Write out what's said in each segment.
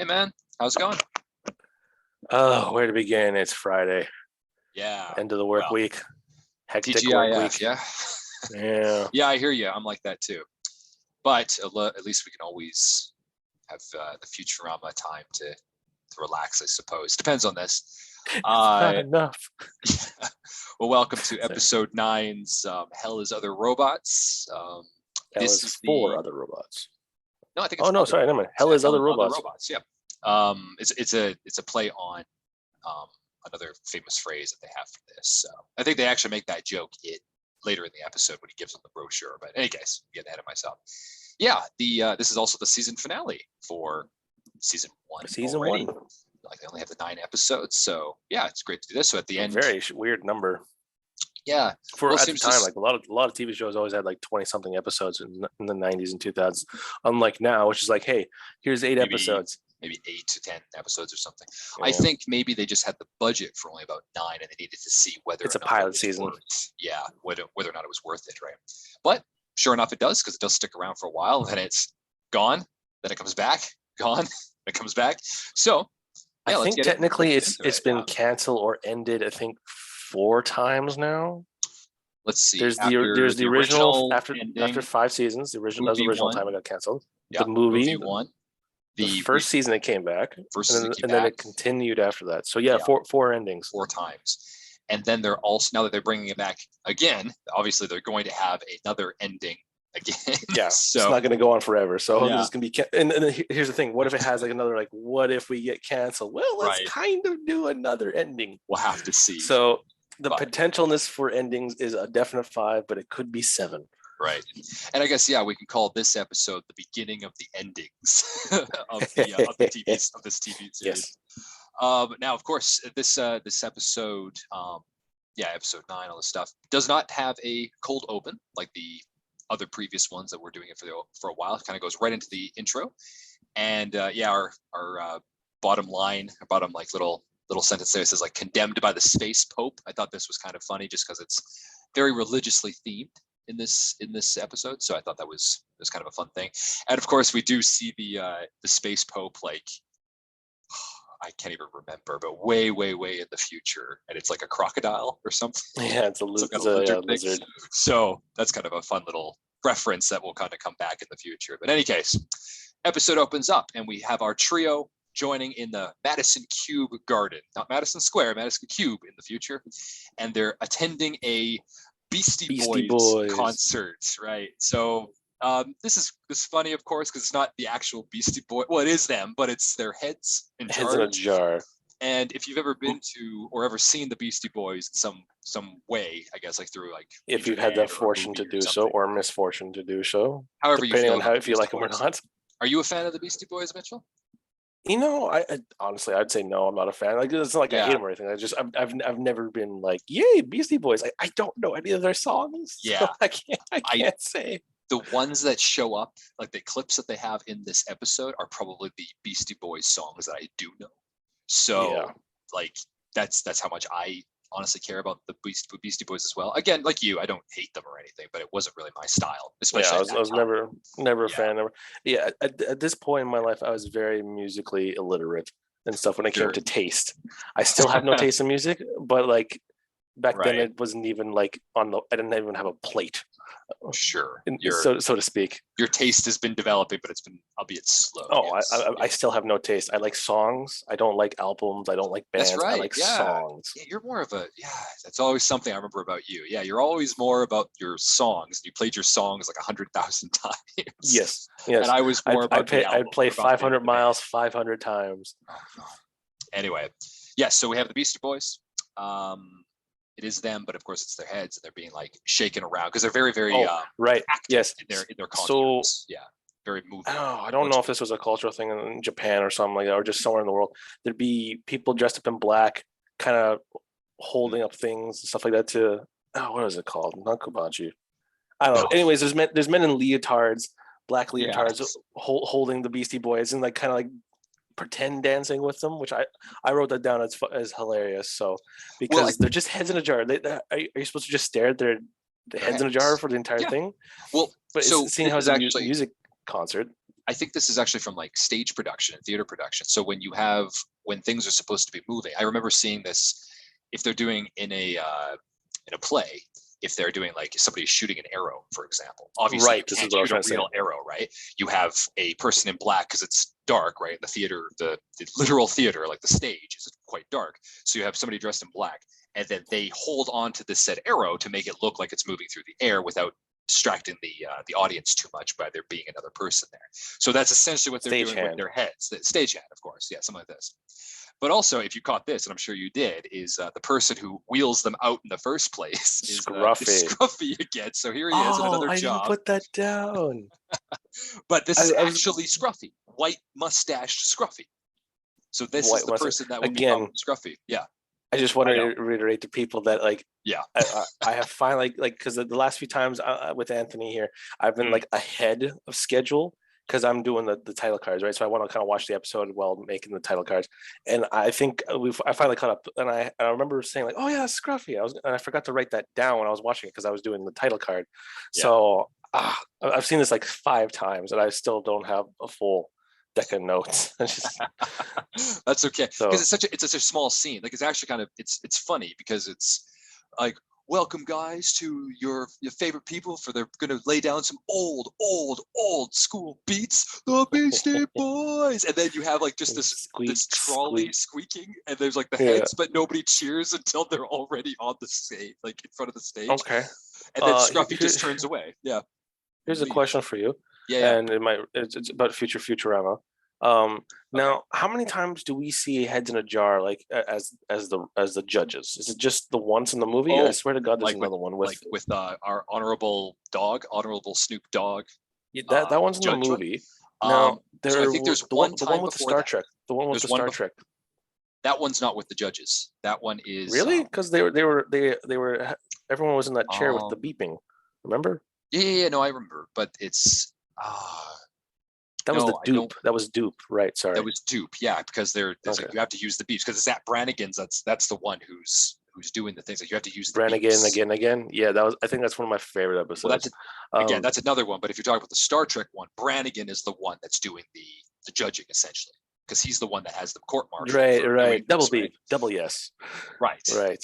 Hey man, how's it going? Oh, where to begin? It's Friday, Yeah, end of the work well, week, hectic work TGIF, week. yeah. Yeah, Yeah, I hear you. I'm like that too. But at least we can always have the Futurama time to relax, I suppose. Depends on this. it's not Uh, enough. well, welcome to So, episode nine's Hell is Other Robots. Hell This is is four the other robots. no, I think Oh it's no, other sorry, never mind. robots. Hell Yeah, is Hell other is Other robots. Robots. Yeah. It's a play on um, another famous phrase that they have for this. So I think they actually make that joke later in the episode when he gives them the brochure. But in any case, I'm getting ahead of myself. Yeah, the this is also the season finale for season one Season already. one, Like they only have the 9 episodes, so yeah, it's great to do this. So at the a end, very weird number yeah, for well, it at the seems time. just Like a lot of TV shows always had like 20 something episodes in the 90s and 2000s. Unlike now, which is like, hey, here's 8 maybe episodes. maybe 8 to 10 episodes or something. I Yeah, think maybe they just had the budget for only about 9, and they needed to see whether it's or a not it pilot was season. whether or not it was worth it, right? But sure enough, it does, because it does stick around for a while, and then it's gone, then it comes back, gone, then it comes back. So I yeah, let's think get technically into it's it. been canceled or ended. I think 4 times now. Let's see. There's After the the original original after ending, 5 seasons. The original, that was the movie original one, time it got canceled. yeah, The movie, movie one, the the first season it came back, first season came and then back, it continued after that. So yeah, yeah, four endings. 4 times. And then they're also, now that they're bringing it back again, obviously they're going to have another ending again. Yeah, it's So not going to go on forever. So this yeah, is going to be. And here's the thing: what if it has like another like? What if we get canceled? Well, let's right. kind of do another ending. We'll have to see. So the But potentialness for endings is a definite 5, but it could be 7. right. And I guess, yeah, we can call this episode the beginning of the endings of this TV series. Yes. Now, of course, this episode, yeah, episode 9, all this stuff, does not have a cold open like the other previous ones that we're doing it for a while. It kind of goes right into the intro, and yeah, our bottom line, our bottom like little sentence there says like condemned by the space pope. I thought this was kind of funny just because it's very religiously themed in this episode, so I thought that was kind of a fun thing. And of course, we do see the space pope, like, I can't even remember, but way in the future, and it's like a crocodile or something. Yeah, it's a Some kind of lizard thing. lizard. So that's kind of a fun little reference that will kind of come back in the future. But in any case, episode opens up and we have our trio joining in the Madison Cube Garden, not Madison Square, Madison Cube in the future, and they're attending a Beastie Boys concert, right? So this is funny, of course, because it's not the actual Beastie Boy. Well, it is them, but it's their heads in jars. Heads in a jar. And if you've ever been to or ever seen the Beastie Boys in some way, I guess, like through like If you've had the fortune to do so or misfortune to do so, however you depending feel on how if you Beastie like them or Boys. not. Are you a fan of the Beastie Boys, Mitchell? You know, I honestly, I'd say no. I'm not a fan. Like, it's not like I hate Yeah. them or anything. I've never been like, yay, Beastie Boys. I don't know any of their songs. So Yeah. I can't say. The ones that show up, like the clips that they have in this episode, are probably the Beastie Boys songs that I do know. So Yeah. like that's how much I honestly care about the Beastie Boys as well. Again, like you, I don't hate them or anything, but it wasn't really my style, especially. Yeah, I was never a Yeah. fan. Yeah, at this point in my life, I was very musically illiterate and stuff when it came Sure. to taste. I still have no taste in music, but like back then, Right. it wasn't even like I didn't even have a plate, Sure. so to speak. Your taste has been developing, but it's been, albeit slow. Oh, Yes. I still have no taste. I like songs. I don't like albums. I don't like bands. That's right. I like Yeah. songs. Yeah, you're more of a, yeah, that's always something I remember about you. Yeah, you're always more about your songs. You played your songs like 100,000 times. Yes. And I was more about the album. I'd play about 500 the miles 500 times. Oh, God. Anyway, yes, so we have the Beastie Boys. It is them, but of course it's their heads, and they're being like shaken around because they're very right. active Yes. in their costumes. Yeah, very moving. Oh, I don't know if this was a cultural thing in Japan or something like that, or just somewhere in the world. There'd be people dressed up in black, kind of holding up things and stuff like that to, what is it called? Not Kobachi. I don't know. Oh. Anyways, there's men in leotards, black leotards, Yes. holding the Beastie Boys and like kind of like pretend dancing with them, which I wrote that down as hilarious. So because they're just heads in a jar. Are you supposed to just stare at their heads in a jar for the entire thing? Well, but so seeing how it's a music concert. I think this is actually from like stage production and theater production. So when things are supposed to be moving, I remember seeing this if they're doing in a play, if they're doing like somebody shooting an arrow, for example. Obviously, Right. you This is can't what I was shoot a trying to say. real arrow, right? You have a person in black because it's dark, right? The theater, the literal theater, like the stage, is quite dark. So you have somebody dressed in black, and then they hold on to this said arrow to make it look like it's moving through the air without distracting the audience too much by there being another person there. So that's essentially what they're doing with their heads. The stagehand, of course, yeah, something like this. But also, if you caught this, and I'm sure you did, is the person who wheels them out in the first place is Scruffy. Scruffy again. So here he is in Oh, another I didn't job. put that down. But this I, is I was actually Scruffy, white mustached Scruffy. So this is white the mustache. person that will Again, become Scruffy. Yeah, I just I want know. to reiterate to people that like Yeah. I have finally like because the last few times with Anthony here, I've been like ahead of schedule because I'm doing the title cards, right? So I want to kind of watch the episode while making the title cards, and I think I finally caught up, and I remember saying like, oh yeah, Scruffy. I forgot to write that down when I was watching it because I was doing the title card. Yeah. So I've seen this like 5 times, and I still don't have a full deck of notes. That's okay because So it's such a small scene. Like it's actually kind of it's funny because it's like welcome guys to your favorite people for they're gonna lay down some old school beats, the Beastie Boys, and then you have like just this trolley squeaking, and there's like the heads, but nobody cheers until they're already on the stage, like in front of the stage. Okay. And then Scruffy just turns away. Yeah. Here's a question for you. Yeah. And it's about Futurama. Now, how many times do we see heads in a jar like as the judges? Is it just the once in the movie? I swear to God, there's another one with our honorable Snoop Dogg. That one's in the movie. Now, so I think there's the one with the Star Trek. The one with the Star Trek. That one's not with the judges. That one is really because they were everyone was in that chair with the beeping. Remember? Yeah. No, I remember, but it's that was the dupe. That was dupe, right? Sorry, that was dupe. Yeah, because there's like you have to use the beeps because it's at Brannigan's. That's the one who's doing the things like you have to use the Brannigan beeps. again. Yeah, I think that's one of my favorite episodes. Well, that's another one. But if you're talking about the Star Trek one, Brannigan is the one that's doing the judging essentially because he's the one that has the court martial. Right. Double beep, double yes. Right. He's like,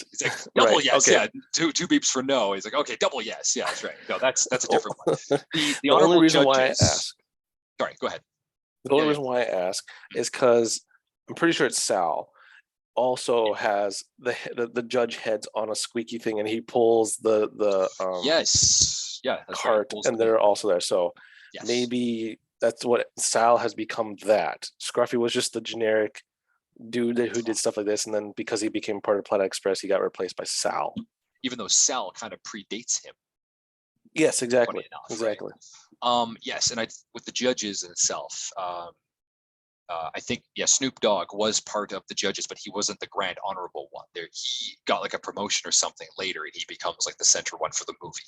double yes. Okay. Yeah. Two beeps for no. He's like, okay, double yes. Yeah, that's right. No, that's a different one. The only reason judges, why I ask. Sorry, go ahead. The only reason why I ask is because I'm pretty sure it's Sal. Also has the judge heads on a squeaky thing, and he pulls the cart, and they're also there. So maybe that's what Sal has become. That Scruffy was just the generic dude who did stuff like this, and then because he became part of Planet Express, he got replaced by Sal. Even though Sal kind of predates him. Yes, exactly. Exactly. Right? Yes, and with the judges in itself, I think Snoop Dogg was part of the judges, but he wasn't the grand honorable one. He got like a promotion or something later, and he becomes like the center one for the movie.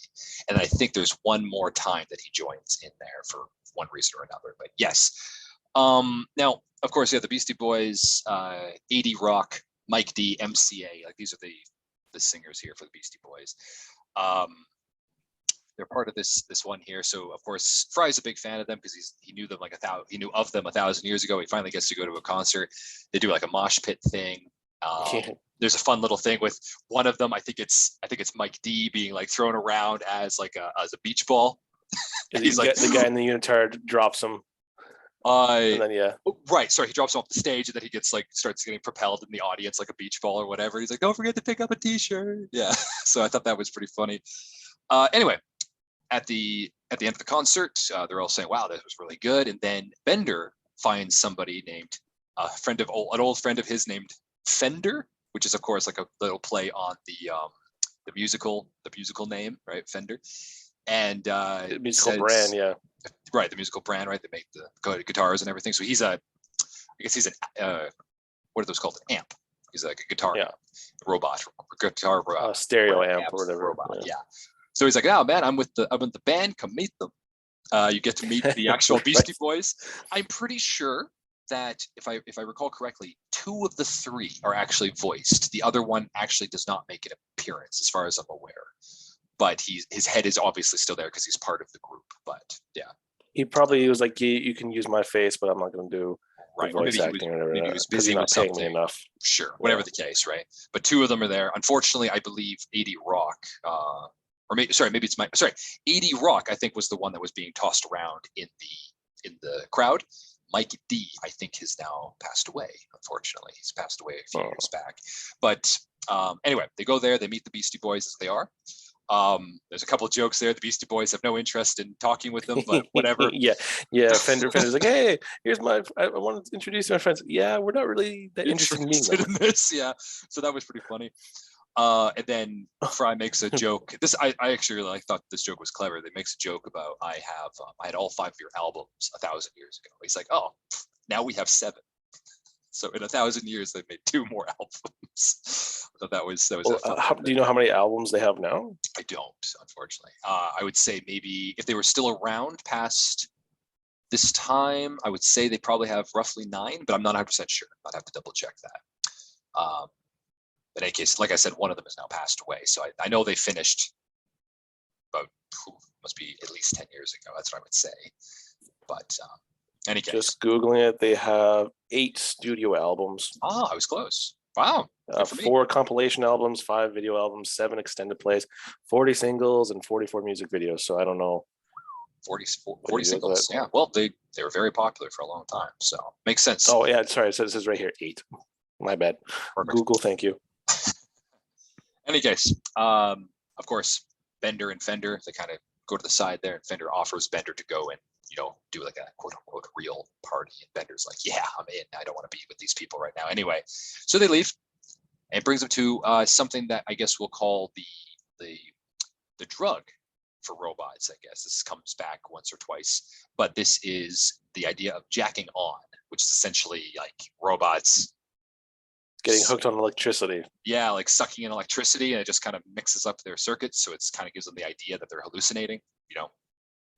And I think there's one more time that he joins in there for one reason or another. But yes, now of course, the Beastie Boys, 80 Rock, Mike D, MCA, like these are the singers here for the Beastie Boys. They're part of this one here. So of course, Fry's a big fan of them because he knew them he knew of them 1,000 years ago. He finally gets to go to a concert. They do like a mosh pit thing. There's a fun little thing with one of them. I think it's Mike D being like thrown around as like as a beach ball. He's like the guy in the unitard drops him. And then right. Sorry, he drops him off the stage and then he starts getting propelled in the audience like a beach ball or whatever. He's like, don't forget to pick up a t-shirt. Yeah. So I thought that was pretty funny. Anyway, at the end of the concert, they're all saying, wow, that was really good. And then Bender finds somebody named an old friend of his named Fender, which is of course like a little play on the musical name, right? Fender. And the musical brand, yeah. Right, the musical brand, right? They make the guitars and everything. So he's I guess he's an what are those called? An amp. He's like a guitar robot, stereo amp or whatever. Robot, yeah. So he's like, oh man, I'm with the band. Come meet them. You get to meet the actual Beastie Boys. I'm pretty sure that if I recall correctly, 2 of the 3 are actually voiced. The other one actually does not make an appearance, as far as I'm aware. But his head is obviously still there because he's part of the group. But yeah. He probably was like, you can use my face, but I'm not going to do the Right. Or voice acting or maybe he whatever was because busy you're with not paying me something. enough. Sure, whatever Yeah. the case, right? But two of them are there. Unfortunately, I believe 80 Rock, or maybe it's my sorry, 80 Rock, I think was the one that was being tossed around in the crowd. Mike D, I think, has now passed away. Unfortunately, he's passed away a few years back. But anyway, they go there, they meet the Beastie Boys as they are. There's a couple of jokes there. The Beastie Boys have no interest in talking with them, but whatever. Yeah. Fender's like, hey, I want to introduce my friends. Yeah, we're not really that interested in meeting them. In this, yeah. So that was pretty funny. And then Fry makes a joke. This I actually really thought this joke was clever. They makes a joke about I had all 5 of your albums 1,000 years ago. He's like, oh, now we have 7. So in 1,000 years, they've made 2 more albums. So that was do you know how many albums they have now? I don't, unfortunately. I would say maybe if they were still around past this time, I would say they probably have roughly 9, but I'm not 100% sure. I'd have to double check that. But in any case, like I said, one of them has now passed away. So I know they finished about, must be at least 10 years ago. That's what I would say. But in any case. Just Googling it, they have 8 studio albums. Oh, I was close. Wow. 4 compilation albums, 5 video albums, 7 extended plays, 40 singles, and 44 music videos. So I don't know. 40 singles. Yeah. Well, they were very popular for a long time. So makes sense. Oh, yeah. Sorry. It says right here 8. My bad. Perfect. Google, thank you. Any case, of course, Bender and Fender, they kind of go to the side there, and Fender offers Bender to go and, do like a quote unquote real party. And Bender's like, yeah, I'm in. I don't want to be with these people right now. Anyway, so they leave, and it brings them to something that I guess we'll call the drug for robots. I guess this comes back once or twice, but this is the idea of jacking on, which is essentially like robots getting hooked on electricity. Yeah, like sucking in electricity, and it just kind of mixes up their circuits, so it's kind of gives them the idea that they're hallucinating,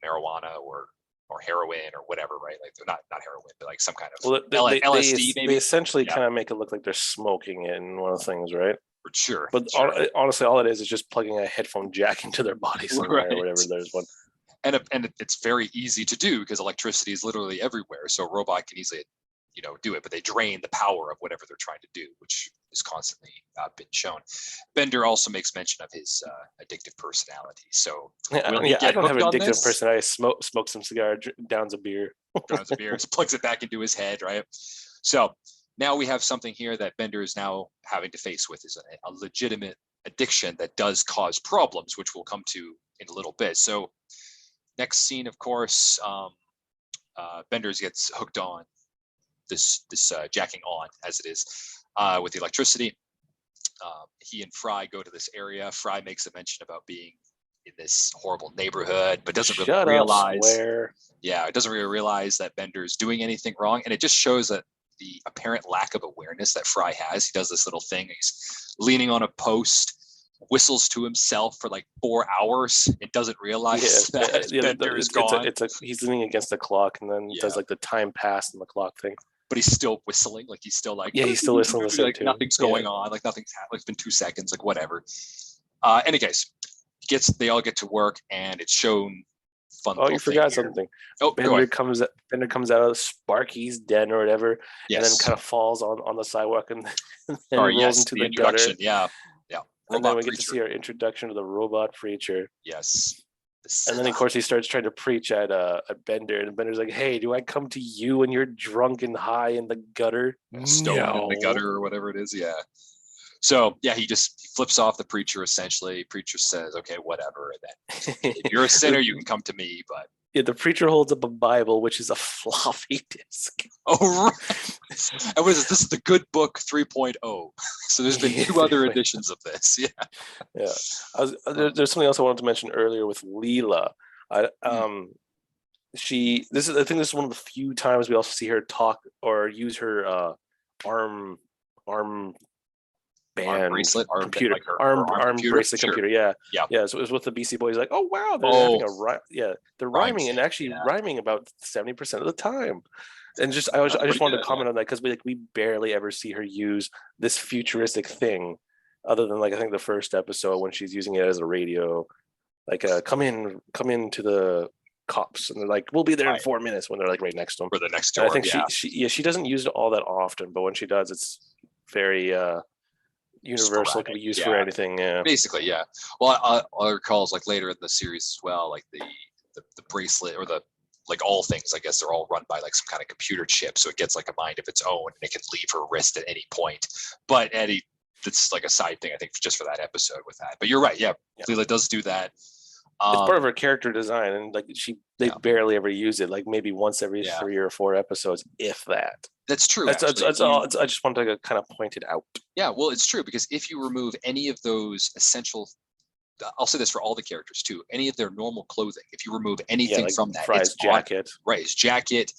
marijuana or heroin or whatever, right? Like they're not heroin, but like some kind of LSD maybe. They essentially kind of make it look like they're smoking in one of the things, right? For sure. But honestly, all it is just plugging a headphone jack into their body somewhere or whatever. There's one. And it's very easy to do because electricity is literally everywhere, so a robot can easily do it, but they drain the power of whatever they're trying to do, which is constantly been shown. Bender also makes mention of his addictive personality. So I don't have an addictive personality. I smoke some cigar, downs a beer, plugs it back into his head, right? So now we have something here that Bender is now having to face with, is a legitimate addiction that does cause problems, which we'll come to in a little bit. So next scene, of course, Bender gets hooked on this jacking on, as it is, with the electricity. He and Fry go to this area. Fry makes a mention about being in this horrible neighborhood, but doesn't really realize. Yeah, it doesn't really realize that Bender's doing anything wrong, and it just shows that the apparent lack of awareness that Fry has. He does this little thing. He's leaning on a post, whistles to himself for like 4 hours. It doesn't realize that Bender is gone. He's leaning against the clock, and then does like the time pass and the clock thing. But he's still whistling, like he's still like, he's still whistling like too. Nothing's going on, like nothing's happened. It's been 2 seconds, like whatever. Any case, they all get to work, and it's shown fun. Oh, you forgot something. Oh, Bender comes out of Sparky's den or whatever, and then kind of falls on the sidewalk and rolls into the gutter. Yeah. And then we get to see our introduction to the robot preacher. Yes. And then, of course, he starts trying to preach at Bender, and Bender's like, "Hey, do I come to you when you're drunk and high in the gutter? Stoned in the gutter or whatever it is." Yeah. So he flips off the preacher essentially. Preacher says, "Okay, whatever." And then if you're a sinner, you can come to me. But the preacher holds up a Bible, which is a floppy disk. Oh, right. And what is this? This is the Good Book 3.0. So there's been 2 other editions of this. Yeah. There's something else I wanted to mention earlier with Leela. I think this is one of the few times we also see her talk or use her arm band bracelet, computer, arm bracelet computer. Yeah. So it was with the BC Boys. Like, oh wow, they're having they're rhyming and actually rhyming about 70% of the time. And I just wanted to comment on that because we barely ever see her use this futuristic thing, other than like I think the first episode when she's using it as a radio, like come into the cops, and they're like, "We'll be there in Right. 4 minutes," when they're like right next to them. For the next And I door. think Yeah. she doesn't use it all that often, but when she does, it's very universal. It can Sporadic. be used for Yeah. anything. Yeah. Basically, yeah. Well, I recall like later in the series as well, like the bracelet or the like all things, I guess they're all run by like some kind of computer chip, so it gets like a mind of its own and it can leave her wrist at any point. But Eddie, that's like a side thing, I think, just for that episode with that. But you're right, yeah. Leela does do that. It's part of her character design, and like they barely ever use it. Like maybe once every 3 or 4 episodes, if that. That's true. That's all. I just wanted to kind of point it out. Yeah, well, it's true because if you remove any of those essential, I'll say this for all the characters too, any of their normal clothing, if you remove anything like from that, Fry's jacket, right? His jacket,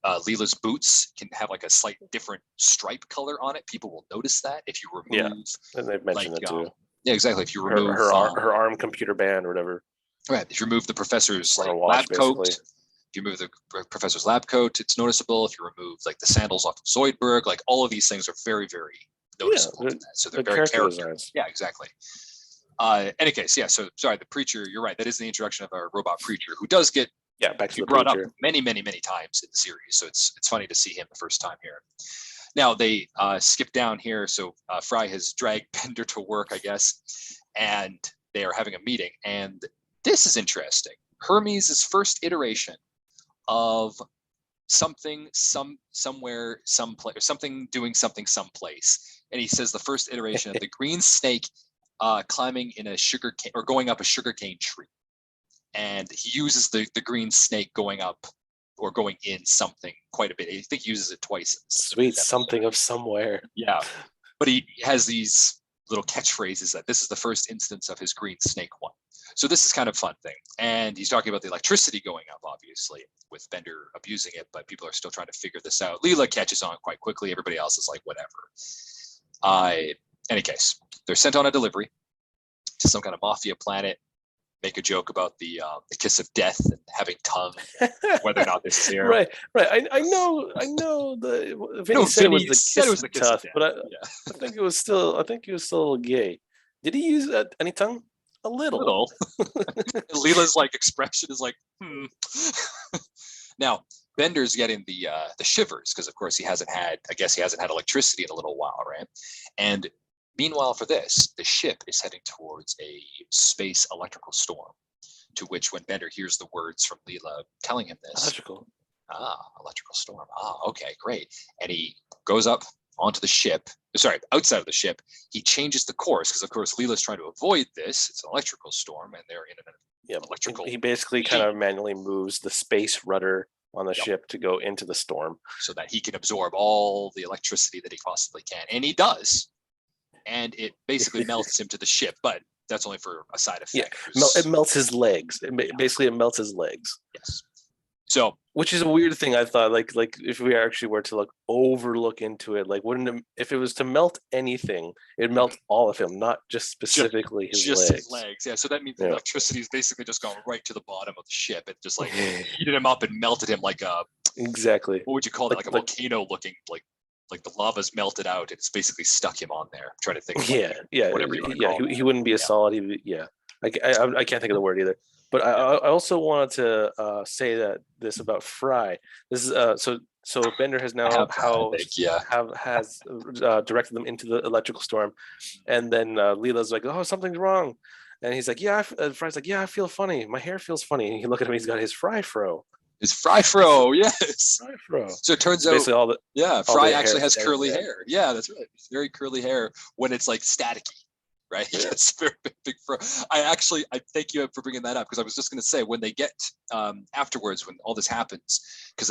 Leela's boots can have like a slight different stripe color on it. People will notice that if you remove. And they've mentioned like, it too. Yeah, exactly. If you remove her arm computer band or whatever. Right. If you remove the professor's like, lab coat, if you remove the professor's lab coat, it's noticeable. If you remove like the sandals off of Zoidberg, like all of these things are very, very noticeable. So they're very character designs. Yeah, exactly. Any case, yeah. So sorry, the preacher. You're right. That is the introduction of our robot preacher, who does get back to the brought preacher up many, many, many times in the series. So it's funny to see him the first time here. Now they skip down here. So Fry has dragged Bender to work, I guess, and they are having a meeting. And this is interesting. Hermes' first iteration of something, somewhere, someplace, or something doing something someplace. And he says the first iteration of the green snake climbing in a sugar cane or going up a sugarcane tree. And he uses the green snake going up or going in something quite a bit. I think he uses it twice. Sweet, something of somewhere. Yeah. But he has these little catchphrases that this is the first instance of his green snake one. So this is kind of a fun thing. And he's talking about the electricity going up, obviously, with Bender abusing it, but people are still trying to figure this out. Leela catches on quite quickly. Everybody else is like, whatever. Any case, they're sent on a delivery to some kind of mafia planet, make a joke about the kiss of death and having tongue, whether or not this is here. Right. I know. Vinny said it was the kiss of death, but I think it was still. I think he was still gay. Did he use any tongue? A little. Leela's like expression is like, Now Bender's getting the shivers because of course he hasn't had electricity in a little while, right? And meanwhile, for this, the ship is heading towards a space electrical storm, to which when Bender hears the words from Leela telling him this. Electrical storm. Okay, great. And he goes up onto the ship, outside of the ship. He changes the course because, of course, Leela's trying to avoid this. It's an electrical storm, and they're in an electrical. He basically kind of manually moves the space rudder on the ship to go into the storm. So that he can absorb all the electricity that he possibly can. And he does. And it basically melts him to the ship, but that's only for a side effect. Yeah, it melts his legs. Basically, it melts his legs. Yes. So, which is a weird thing. I thought, like if we actually were to overlook into it, like if it was to melt anything, it'd melt all of him, not just specifically his legs. His legs. Yeah. So that means the electricity is basically just going right to the bottom of the ship and just like heated him up and melted him like a. Exactly. What would you call it? Like a volcano looking like the lava's melted out. It's basically stuck him on there. I'm trying to think. Whatever you want to call he wouldn't be a solid. I can't think of the word either. But I also wanted to say that this about Fry. This is so Bender has now has directed them into the electrical storm, and then Leela's like, "Oh, something's wrong," and he's like, "Yeah." Fry's like, "Yeah, I feel funny. My hair feels funny." And you look at him; he's got his Fry fro. His Fry fro, yes. Fry fro. So it turns out, Fry actually has curly hair. Yeah, that's right. It's very curly hair when it's like staticky. Right, it's very big fro. I thank you for bringing that up because I was just going to say when they get afterwards when all this happens because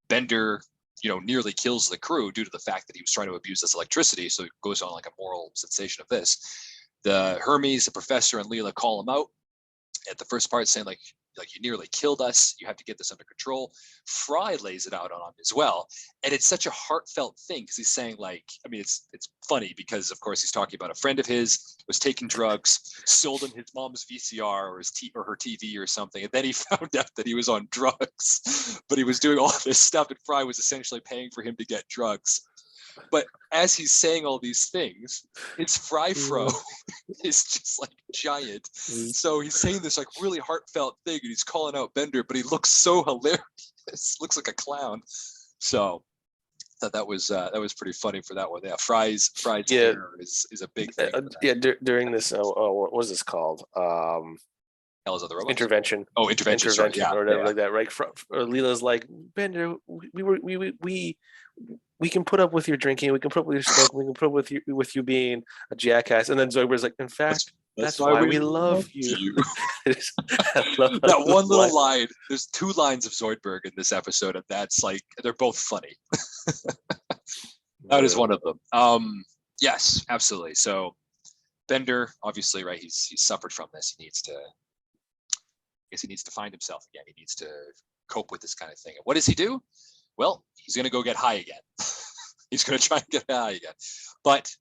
Bender nearly kills the crew due to the fact that he was trying to abuse this electricity, so it goes on like a moral sensation of this. The Hermes, the professor, and Leela call him out at the first part, saying like you nearly killed us. You have to get this under control. Fry lays it out on him as well, and it's such a heartfelt thing because he's saying it's funny because of course he's talking about a friend of his was taking drugs, sold him his mom's VCR or her TV or something, and then he found out that he was on drugs, but he was doing all this stuff, and Fry was essentially paying for him to get drugs. But as he's saying all these things, his fry fro is just like giant. So he's saying this like really heartfelt thing, and he's calling out Bender, but he looks so hilarious, looks like a clown. So thought that was pretty funny for that one. Yeah, Fry's Yeah, hair is a big thing. yeah. During this, what was this called? Hell is other robots. Intervention. Oh, intervention. Sorry, yeah, or whatever yeah. like that. Right? Leela's like, Bender, we can put up with your drinking, we can put up with your smoking, we can put up with you being a jackass. And then Zoidberg's like, in fact, that's why we love you. That one little line. There's 2 lines of Zoidberg in this episode, and that's like they're both funny. That is one of them. Yes, absolutely. So Bender, obviously, right? He's suffered from this. He needs to find himself again. He needs to cope with this kind of thing. And what does he do? Well, he's going to go get high again. He's going to try and get high again, but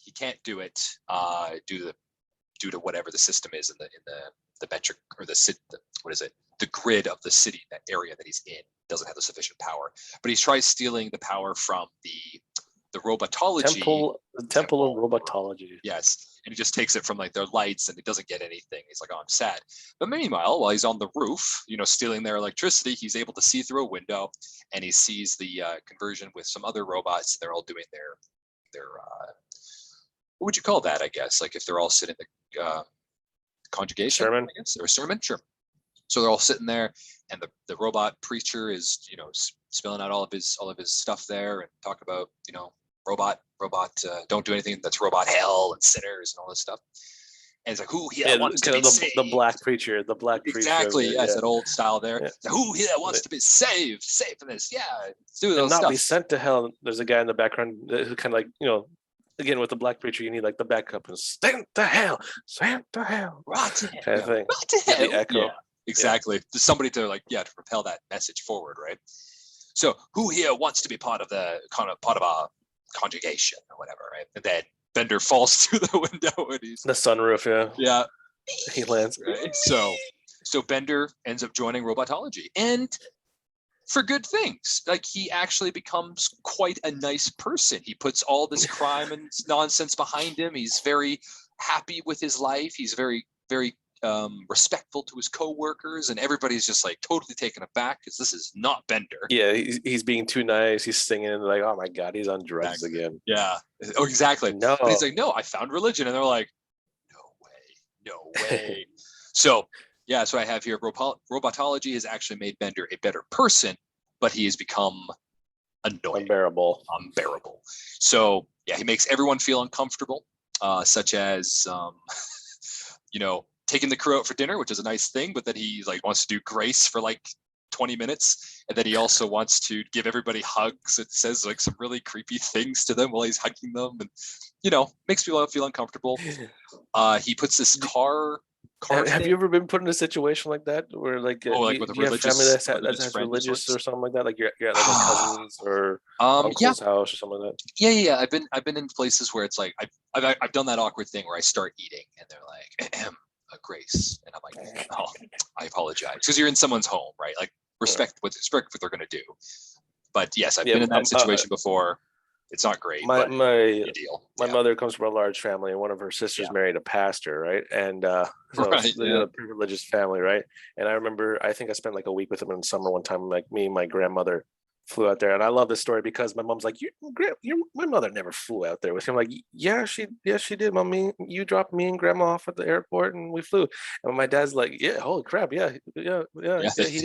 he can't do it due to whatever the system is in the metric or the grid of the city, that area that he's in doesn't have the sufficient power. But he tries stealing the power from the robotology temple of robotology. Yes, and he just takes it from like their lights, and he doesn't get anything. He's like, oh, I'm sad. But meanwhile, while he's on the roof, stealing their electricity, he's able to see through a window, and he sees the conversion with some other robots. They're all doing their what would you call that? I guess like if they're all sitting the conjugation sermon, I guess, or sermon, sure. So they're all sitting there, and the robot preacher is spilling out all of his stuff there and talking about robot don't do anything that's robot hell and sinners and all this stuff. And it's like, who here wants to be saved? The black preacher, exactly, preacher, yes, that old style there. Yeah. So who here wants to be saved from this? Yeah, do those not stuff. Be sent to hell. There's a guy in the background who kind of like again with the black preacher, you need like the backup and sent to hell, right to hell, kind of thing. Right to hell. The echo. Yeah, exactly. There's somebody to to propel that message forward, right? So who here wants to be part of our conjugation or whatever, right? And then Bender falls through the window and he's the sunroof, yeah, he lands. Right? So Bender ends up joining robotology, and for good things. Like he actually becomes quite a nice person. He puts all this crime and nonsense behind him. He's very happy with his life. He's very, very respectful to his coworkers, and everybody's just like totally taken aback because this is not Bender. Yeah, he's being too nice. He's singing like, oh my god, he's on drugs again. Yeah. Oh, exactly. No. But he's like, no, I found religion, and they're like, no way. So yeah, so I have here robotology has actually made Bender a better person, but he has become annoying, unbearable. So yeah, he makes everyone feel uncomfortable, such as taking the crew out for dinner, which is a nice thing, but then he like wants to do grace for like 20 minutes, and then he also wants to give everybody hugs. It says like some really creepy things to them while he's hugging them, and makes people feel uncomfortable. He puts this car. Have you ever been put in a situation like that where like with a religious family that has religious or something like that? Like you're at like a cousin's or uncle's house or something like that. Yeah. I've been in places where it's like I've done that awkward thing where I start eating and they're like, a grace, and I'm like, oh, I apologize, because you're in someone's home, right? Like respect what they're gonna do. But yes, I've been in that situation before. It's not great. My mother comes from a large family, and one of her sisters married a pastor, right? And so it's a pretty religious family, right? And I remember, I think I spent like a week with him in the summer one time. Like me and my grandmother flew out there, and I love this story because my mom's like, my mother never flew out there with him. Like, yeah, she did, mommy. You dropped me and grandma off at the airport, and we flew. And my dad's like, yeah, holy crap, yeah, he did.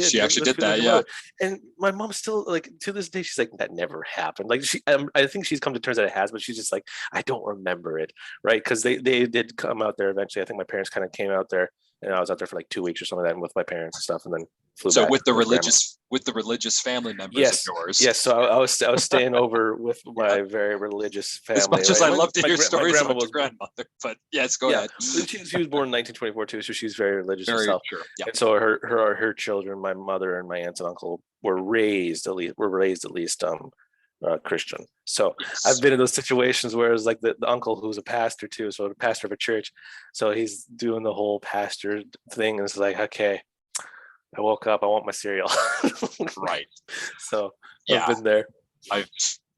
She actually did that, yeah. And my mom's still like to this day, she's like, that never happened. Like I think she's come to terms that it has, but she's just like, I don't remember it, right? Because they did come out there eventually. I think my parents kind of came out there, and I was out there for like 2 weeks or something like that with my parents and stuff, and then flew back with the religious family members of yours. Yes, so I was staying over with my very religious family. As much as I love to hear stories about your grandmother, but yes, go ahead. She was born in 1924 too, so she's very religious herself. Sure. Yeah. And so her children, my mother and my aunt and uncle, were raised at least Christian. So yes. I've been in those situations where it's like the uncle who's a pastor too, so the pastor of a church. So he's doing the whole pastor thing, and it's like, okay, I woke up, I want my cereal. Right. So yeah. I've been there.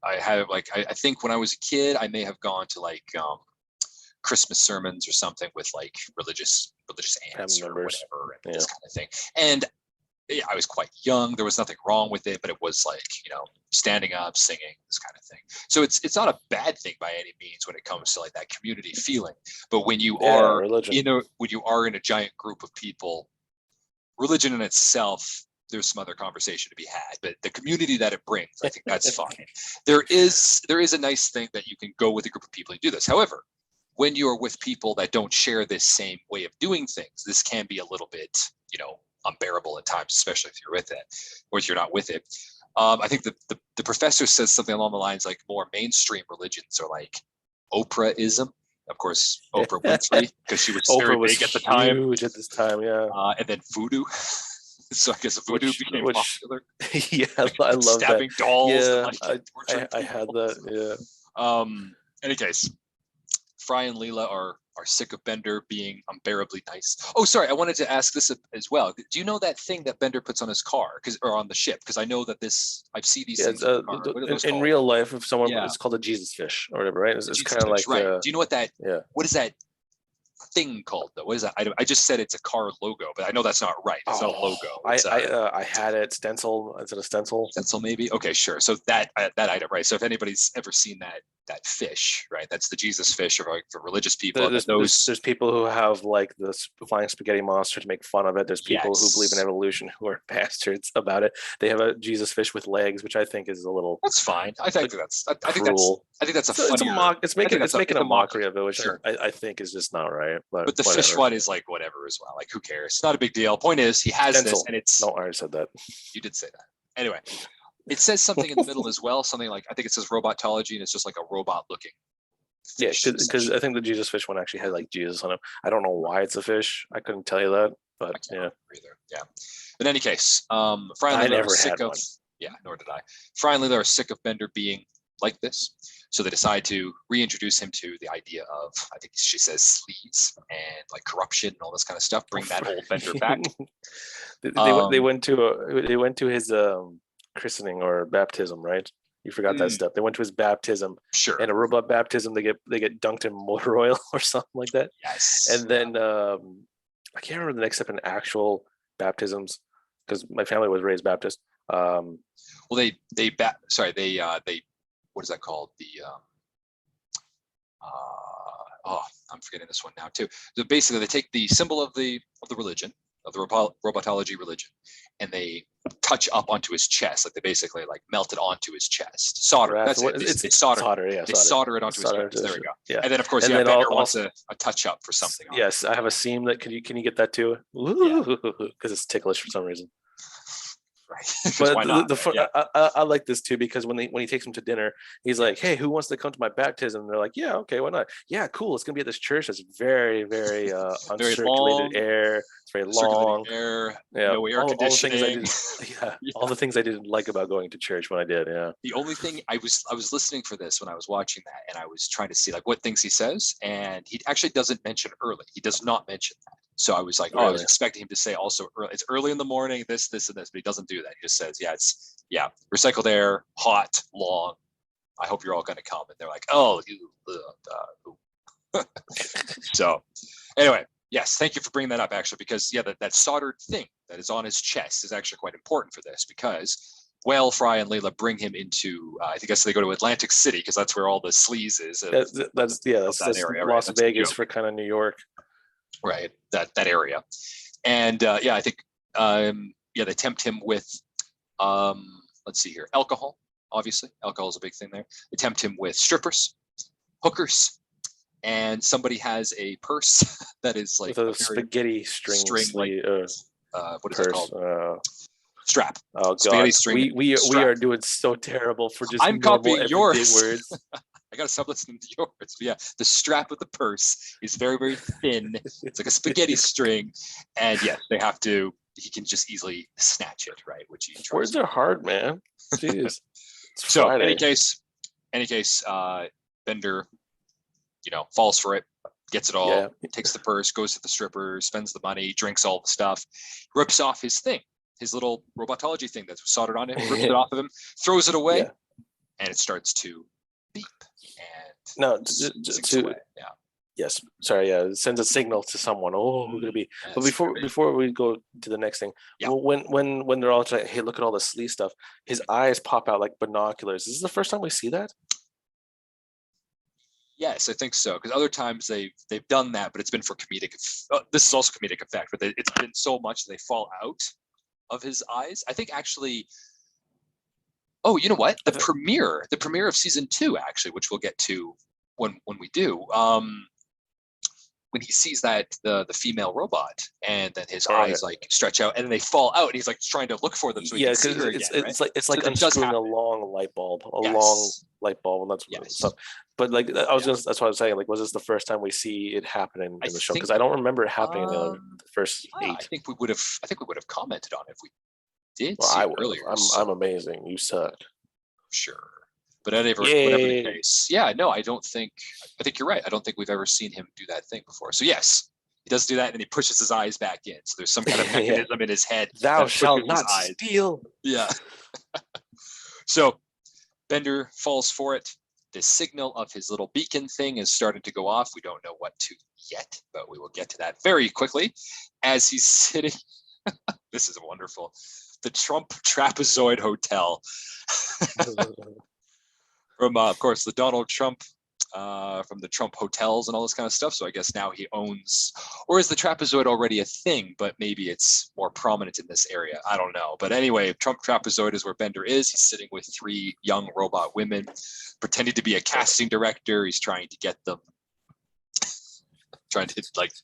I have like I think when I was a kid, I may have gone to like Christmas sermons or something with like religious aunts or whatever, and this kind of thing. And I was quite young. There was nothing wrong with it, but it was like, standing up, singing, this kind of thing. So it's not a bad thing by any means when it comes to like that community feeling. But when you are religion. when you are in a giant group of people, religion in itself, there's some other conversation to be had. But the community that it brings, I think that's fine. There is a nice thing that you can go with a group of people and do this. However, when you are with people that don't share this same way of doing things, this can be a little bit, unbearable at times, especially if you're with it or if you're not with it. I think the professor says something along the lines like more mainstream religions are like Oprahism. Of course, Oprah Winfrey, because she was very big at the time. Huge at this time, yeah. And then voodoo. So I guess voodoo became popular. Yeah, I love stabbing that. dolls. Yeah, and, I had that. Yeah. Any case, Fry and Leela are sick of Bender being unbearably nice. Oh, sorry, I wanted to ask this as well. Do you know that thing that Bender puts on his car, or on the ship? Because I know that I've seen these things in the car. What are those in called? real life, if someone, it's called a Jesus fish or whatever, right? It's kind of like right. Do you know what that? Yeah. What is that thing called though? What is that? I just said it's a car logo, but I know that's not right. It's not a logo. I had it stencil. Is it a stencil? Stencil maybe. Okay, sure. So that item, right? So if anybody's ever seen that fish, right? That's the Jesus fish, or like for religious people. There's people who have like this flying spaghetti monster to make fun of it. There's people who believe in evolution who are bastards about it. They have a Jesus fish with legs, which I think is a little. That's fine. I think that's cruel. I think that's a funnier. It's making a mockery of it, which I think is just not right. But the fish one is like whatever as well. Like who cares? It's not a big deal. Point is, he has stencil. This, and it's. No, I already said that. You did say that. Anyway. It says something in the middle as well, something like, I think it says robotology, and it's just like a robot looking fish. Yeah, because I think the Jesus fish one actually had like Jesus on it. I don't know why it's a fish. I couldn't tell you that, but yeah. Either. Yeah. But in any case, Fry and Leela are sick of. Yeah, nor did I. Fry and Leela are sick of Bender being like this, so they decide to reintroduce him to the idea of, I think she says, sleaze and like corruption and all this kind of stuff. Bring that old Bender back. They went to his christening or baptism, right? You forgot that step. They went to his baptism. Sure. And a robot baptism, they get dunked in motor oil or something like that. Yes. And then I can't remember the next step in actual baptisms because my family was raised Baptist. Well, they what is that called? I'm forgetting this one now too. So basically, they take the symbol of the religion, of the robotology religion, and they touch up onto his chest. Like they basically like melt it onto his chest. Solder. That's it. It's solder. Yeah, they solder it onto his chest. There we go. Yeah. And then of course, Bender wants a touch up for something. Yes, I have a seam that can you get that too? Because it's ticklish for some reason. Right. But I like this too because when he takes him to dinner, he's like, "Hey, who wants to come to my baptism?" And they're like, "Yeah, okay, why not? Yeah, cool. It's gonna be at this church that's very, very uncirculated air. It's very long. Air, yeah, no air conditioning. All the things I didn't like about going to church when I did. Yeah. The only thing I was listening for this when I was watching that, and I was trying to see like what things he says, and he actually doesn't mention early. He does not mention that. So I was like, I was expecting him to say also early. It's early in the morning, this, and this, but he doesn't do that. He just says, recycled air, hot, long. I hope you're all going to come. And they're like, oh, So anyway, yes, thank you for bringing that up actually, because that soldered thing that is on his chest is actually quite important for this because Fry and Leela bring him into, I guess they go to Atlantic City because that's where all the sleaze is. That's that area, Las Vegas for kind of New York. Right, that area, and I think they tempt him with let's see here, alcohol. Obviously, alcohol is a big thing there. They tempt him with strippers, hookers, and somebody has a purse that is like with a spaghetti string like, what is it called? Strap. Oh god, we are doing so terrible for just I'm copying yours. Words. I got to stop listening to yours. But yeah, the strap of the purse is very, very thin. It's like a spaghetti string, and he can just easily snatch it, right? Which he tries. Words are hard, man. Jeez. So any case, Bender, falls for it, gets it all, takes the purse, goes to the stripper, spends the money, drinks all the stuff, rips off his thing, his little robotology thing that's soldered on it, rips it off of him, throws it away. and it starts to beep and No, sinks away. Yeah. yes, sorry, yeah, it sends a signal to someone. Oh, who could it be? Yeah, But it's very- before we go to the next thing, Yeah. when they're all like, hey, look at all this Slee stuff, his eyes pop out like binoculars. This is the first time we see that? Yes, I think so. Because other times they've done that, but it's been for comedic. This is also comedic effect, but it's been so much they fall out of his eyes. I think actually. Oh, you know what? The premiere of season 2, actually, which we'll get to when we do. When he sees that the female robot, and then his eyes like stretch out, and then they fall out, and he's like trying to look for them so he can see her again. It's like unscrewing a long light bulb, and that's what stuff. But like that's what I was saying. Like, was this the first time we see it happening in the show? Because I don't remember it happening in the first 8. I think we would have commented on it if we did Well, see I it would. earlier. I'm amazing. You suck. Sure. But whatever the case, yeah, no, I think you're right. I don't think we've ever seen him do that thing before. So yes, he does do that, and he pushes his eyes back in. So there's some kind of mechanism in his head. Thou shalt not steal. Yeah. So Bender falls for it. The signal of his little beacon thing is starting to go off. We don't know what to yet, but we will get to that very quickly. As he's sitting, this is wonderful. The Trump Trapezoid Hotel. From, of course, the Donald Trump, from the Trump hotels and all this kind of stuff. So I guess now he owns, or is the trapezoid already a thing, but maybe it's more prominent in this area. I don't know. But anyway, Trump Trapezoid is where Bender is. He's sitting with 3 young robot women, pretending to be a casting director. He's trying to get them,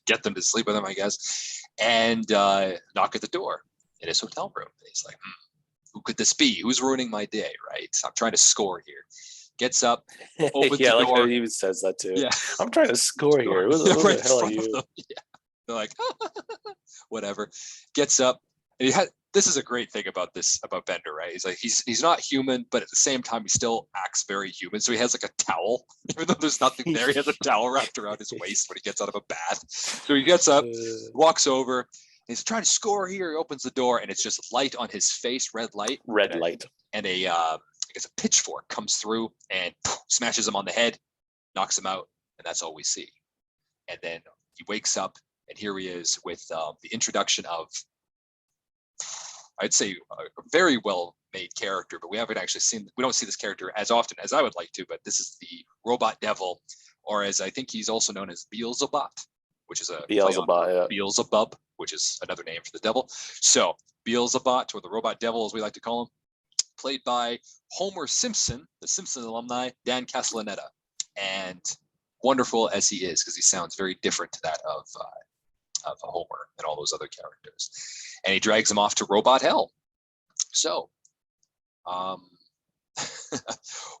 get them to sleep with him, I guess, and knock at the door in his hotel room. And he's like, who could this be? Who's ruining my day, right? I'm trying to score here. Gets up, opens the door. Like how he even says that too. Yeah. I'm trying to score here. Who the hell are you? Yeah. They're like, whatever. Gets up. And this is a great thing about Bender, right? He's like, he's not human, but at the same time, he still acts very human. So he has like a towel, even though there's nothing there. He has a towel wrapped around his waist when he gets out of a bath. So he gets up, walks over. He's trying to score here. He opens the door, and it's just light on his face, red light. And I guess a pitchfork comes through and smashes him on the head, knocks him out, and that's all we see. And then he wakes up, and here he is with the introduction of, I'd say, a very well-made character, but we don't see this character as often as I would like to, but this is the Robot Devil, or as I think he's also known as Beelzebub, which is Beelzebub, which is another name for the devil. So Beelzebub, or the Robot Devil, as we like to call him, played by Homer Simpson, the Simpson alumni, Dan Castellaneta. And wonderful as he is, because he sounds very different to that of Homer and all those other characters. And he drags him off to Robot Hell. So, what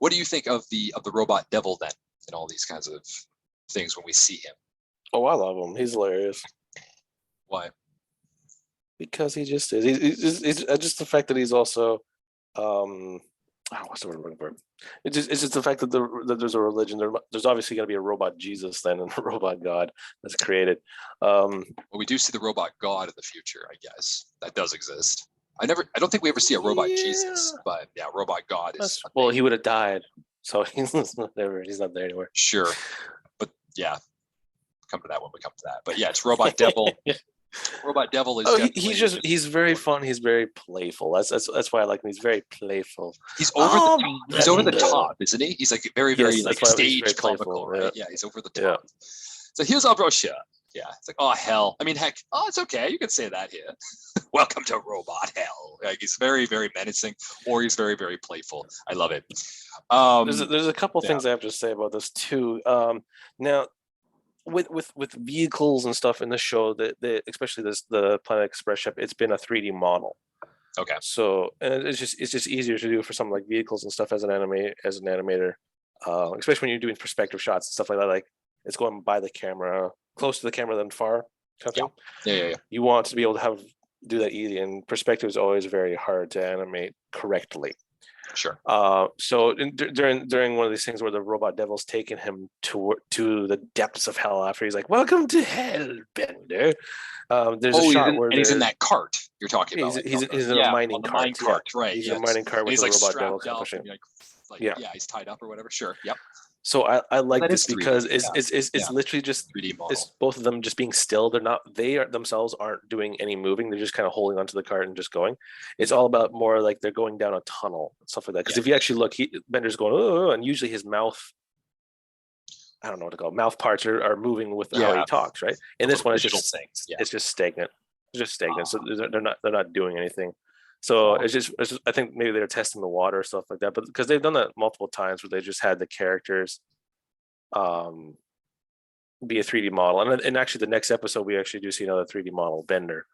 do you think of the Robot Devil then, and all these kinds of things when we see him? Oh, I love him. He's hilarious. Why? Because he just is. He's just the fact that he's also, what's the word I'm looking for? It's just the fact that there's a religion. There's obviously going to be a robot Jesus then, and a robot God that's created. Well, we do see the robot God in the future, I guess. That does exist. I don't think we ever see a robot Jesus, but yeah, robot God is. Well, he would have died, so he's not there anymore. Sure, but yeah, come to that when we come to that. But yeah, it's Robot Devil. Robot Devil is. He's very fun. He's very playful. That's why I like him. He's very playful. He's over the top, isn't he? He's like very like stage comical, right? Yeah, he's over the top. Yeah. So here's our brochure. Yeah, it's like, oh hell. I mean, heck, oh, it's okay. You can say that here. Welcome to Robot Hell. Like, he's very, very menacing, or he's very, very playful. I love it. There's a couple things I have to say about this too. Now, with vehicles and stuff in the show, especially the Planet Express ship, it's been a 3D model. Okay. So, and it's just easier to do for something like vehicles and stuff as an animator, especially when you're doing perspective shots and stuff like that. Like, it's going by the camera, close to the camera than far. Yeah. You want to be able to do that easy, and perspective is always very hard to animate correctly. Sure. So during one of these things where the Robot Devil's taking him to the depths of hell after he's like, "Welcome to hell, Bender." There's a shot where he's in that cart you're talking about. He's in a mining cart. Right. He's in a mining cart with the Robot Devil kind of pushing. like, Yeah. yeah, he's tied up or whatever. Sure. Yep. So I like That this is 3D. because Yeah. it's literally just 3D model. it's both of them just being still. They are themselves aren't doing any moving. They're just kind of holding onto the cart and just going. It's all about more like they're going down a tunnel and stuff like that. Because Yeah. if you actually look, Bender's going, oh, and usually his mouth, I don't know what to call it, mouth parts are moving with how he Yeah. talks, right? And The this little one is digital just things. Yeah. it's just stagnant. It's just stagnant. So Ah. they're not doing anything. So Oh. it's just I think maybe they're testing the water stuff like that. But because they've done that multiple times where they just had the characters be a 3D model. And actually the next episode we actually do see another 3D model, Bender,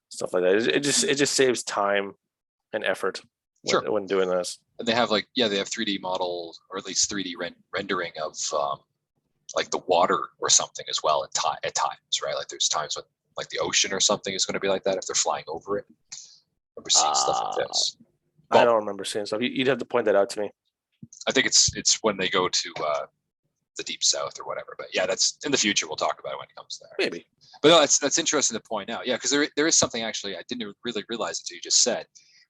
stuff like that. It just saves time and effort Sure. when doing this. And they have like, yeah, they have 3D model, or at least 3D rendering of like the water or something as well at times, right? Like there's times when like the ocean or something is going to be like that if they're flying over it. I remember seeing stuff like this. I don't remember seeing stuff. You'd have to point that out to me. I think it's when they go to the deep south or whatever. But yeah, that's in the future. We'll talk about it when it comes there. Maybe. But no, that's interesting to point out. Yeah, because there is something actually I didn't really realize until you just said,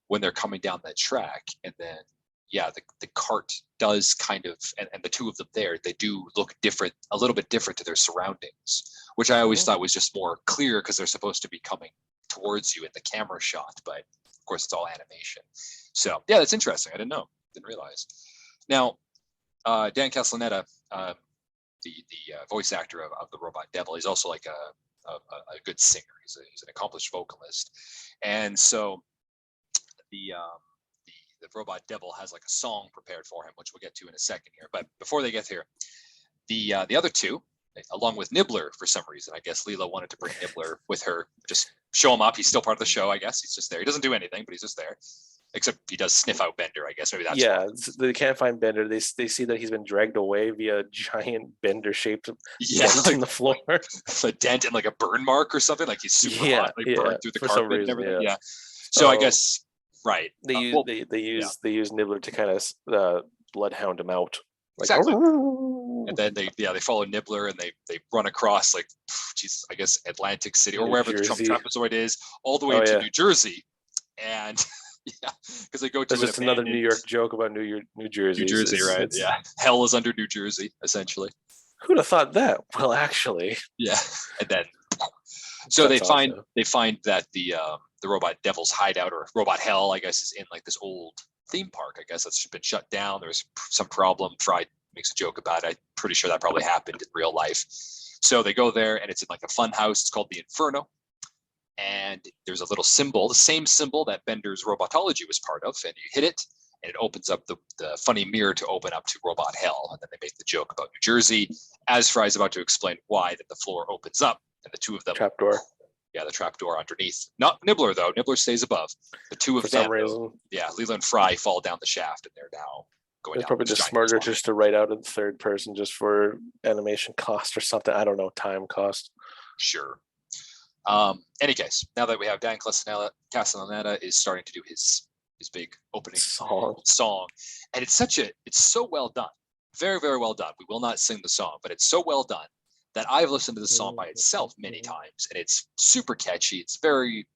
when they're coming down that track, and then yeah, the cart does kind of, and the two of them there, they do look different, a little bit different to their surroundings, which I always thought was just more clear because they're supposed to be coming towards you in the camera shot, but of course it's all animation. So yeah, that's interesting. I didn't know, didn't realize. Now, Dan Castellaneta, the voice actor of the robot devil, he's also like a good singer. He's an accomplished vocalist, and so the robot devil has like a song prepared for him, which we'll get to in a second here. But before they get here, the other two, along with Nibbler, for some reason, I guess Leela wanted to bring Nibbler with her, just show him up. He's still part of the show, I guess. He's just there. He doesn't do anything, but he's just there. Except he does sniff out Bender, I guess. Maybe that's why. They can't find Bender. They see that he's been dragged away via a giant Bender-shaped dent in the floor. A dent and like a burn mark or something. Like he's super hot, like burned through the carpet and everything. Yeah. So I guess right. They use Nibbler to kind of bloodhound him out. Like, exactly. And then they follow Nibbler and they run across like, geez, I guess Atlantic City or wherever the trapezoid is, all the way to New Jersey. And yeah, because they go to just another New York joke about New Jersey. New Jersey, right? Yeah, hell is under New Jersey, essentially. Who'd have thought that? Well, actually, yeah. And then, so they find that the robot devil's hideout, or robot hell, I guess, is in like this old theme park. I guess that's been shut down. There's some problem. Fry makes a joke about it. I'm pretty sure that probably happened in real life. So they go there, and it's in like a fun house. It's called the Inferno. And there's a little symbol, the same symbol that Bender's robotology was part of, and you hit it, and it opens up the funny mirror to open up to robot hell. And then they make the joke about New Jersey, as Fry's about to explain why that the floor opens up, and the two of them trapdoor. Yeah, the trapdoor underneath. Not Nibbler though. Nibbler stays above. The two of them, for some reason. Yeah, Leela and Fry fall down the shaft, and they're now going. It's probably just smarter just to write out in third person, just for animation cost or something. I don't know, time cost. Sure. Any case, now that we have Dan Castellaneta is starting to do his big opening song, and it's so well done, very, very well done. We will not sing the song, but it's so well done that I've listened to the song by itself many times, and it's super catchy. It's very,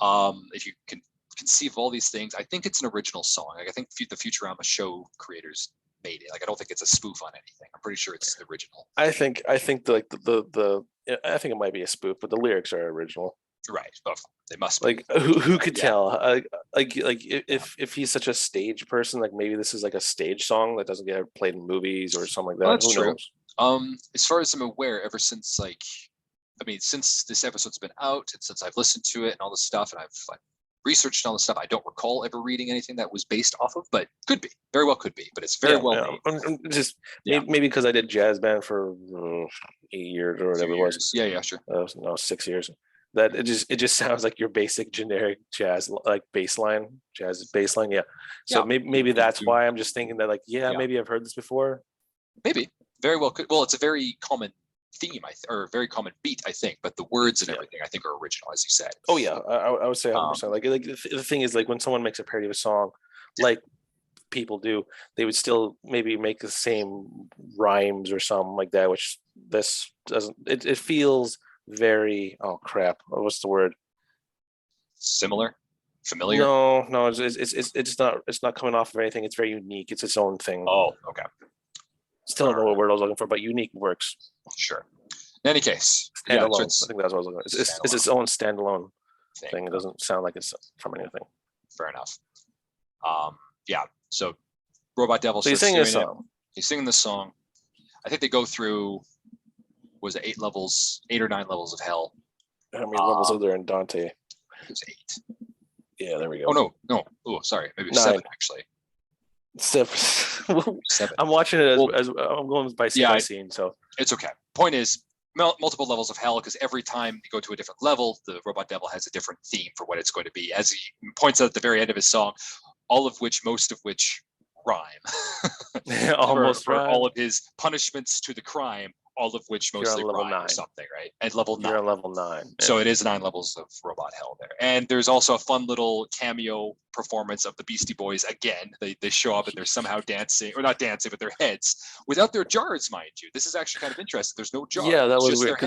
if you can conceive of all these things, I think it's an original song. Like I think the Futurama show creators made it. Like I don't think it's a spoof on anything. I'm pretty sure it's the original. I think I think it might be a spoof, but the lyrics are original. Right. Oh, they must be. Like who could tell? Like if he's such a stage person, like maybe this is like a stage song that doesn't get played in movies or something like that. That's who true. knows? As far as I'm aware, ever since since this episode's been out and since I've listened to it and all this stuff, and I've researched all this stuff, I don't recall ever reading anything that was based off of, but could be, very well could be, but it's very well made. Just maybe because I did jazz band for 8 years or whatever it was. Yeah, sure. No, 6 years. That it just sounds like your basic generic jazz, like jazz baseline. Yeah. So maybe that's why I'm just thinking that maybe I've heard this before. Maybe very well could. Well, it's a very common theme, or a very common beat, I think, but the words and everything I think are original, as you said. Oh yeah, I would say 100%. Like the thing is, like when someone makes a parody of a song, like people do, they would still maybe make the same rhymes or something like that, which this doesn't. It feels very what's the word? Similar. Familiar? No, it's not coming off of anything. It's very unique. It's its own thing. Oh, okay. Still don't know All what right. word I was looking for, but unique works. Sure. In any case, yeah, so Standalone. I it's think that's what I was looking for. It's its standalone own standalone thing. It thing. doesn't sound like it's from anything. Fair enough. Yeah. So Robot Devil So he's starts singing a doing it. song. He's singing this song. I think they go through, was it 8 or 9 levels of hell? How many levels are there in Dante? It was 8. Yeah, there we go. Oh no. Oh, sorry. Maybe 9. 7 actually. 7. I'm watching it as I'm going by scene by scene. So it's okay. Point is, multiple levels of hell, because every time you go to a different level, the Robot Devil has a different theme for what it's going to be. As he points out at the very end of his song, most of which rhyme. Almost for right. all of his punishments to the crime, all of which mostly rhyme 9. Or something, right? At level 9. You're on level 9. Yeah. So it is 9 levels of Robot Hell there. And there's also a fun little cameo performance of the Beastie Boys again. They show up and they're somehow dancing, or not dancing, but their heads without their jars, mind you. This is actually kind of interesting. There's no jar. Yeah, that was weird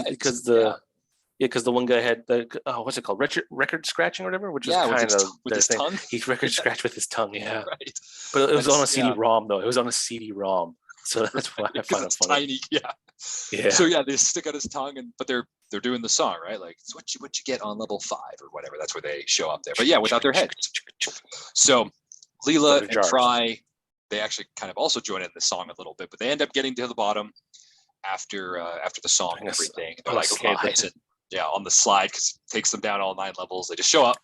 because the one guy had the what's it called, record scratching or whatever, which is kind of with his thing. Tongue. He record scratched with his tongue, yeah. Right. But it was on a CD-ROM though. It was on a CD-ROM, so that's why I find it funny. Tiny, yeah. So yeah, they stick out his tongue, but they're doing the song, right? Like, it's what you get on level 5 or whatever. That's where they show up there. But yeah, without their heads. So Leela and Fry, they actually kind of also join in the song a little bit, but they end up getting to the bottom after the song and everything. They're like, okay, listen. Yeah, on the slide, because it takes them down all 9 levels. They just show up.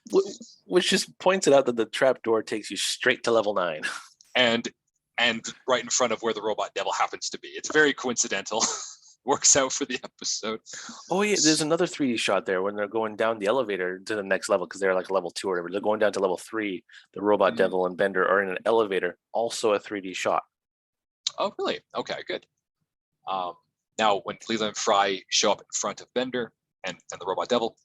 Which just points it out that the trap door takes you straight to level 9. And right in front of where the Robot Devil happens to be. It's very coincidental. Works out for the episode. Oh yeah, there's another 3D shot there when they're going down the elevator to the next level, because they're like level 2 or whatever. They're going down to level 3. The Robot Devil and Bender are in an elevator, also a 3D shot. Oh really? Okay, good. Now when Leela and Fry show up in front of Bender and the Robot Devil,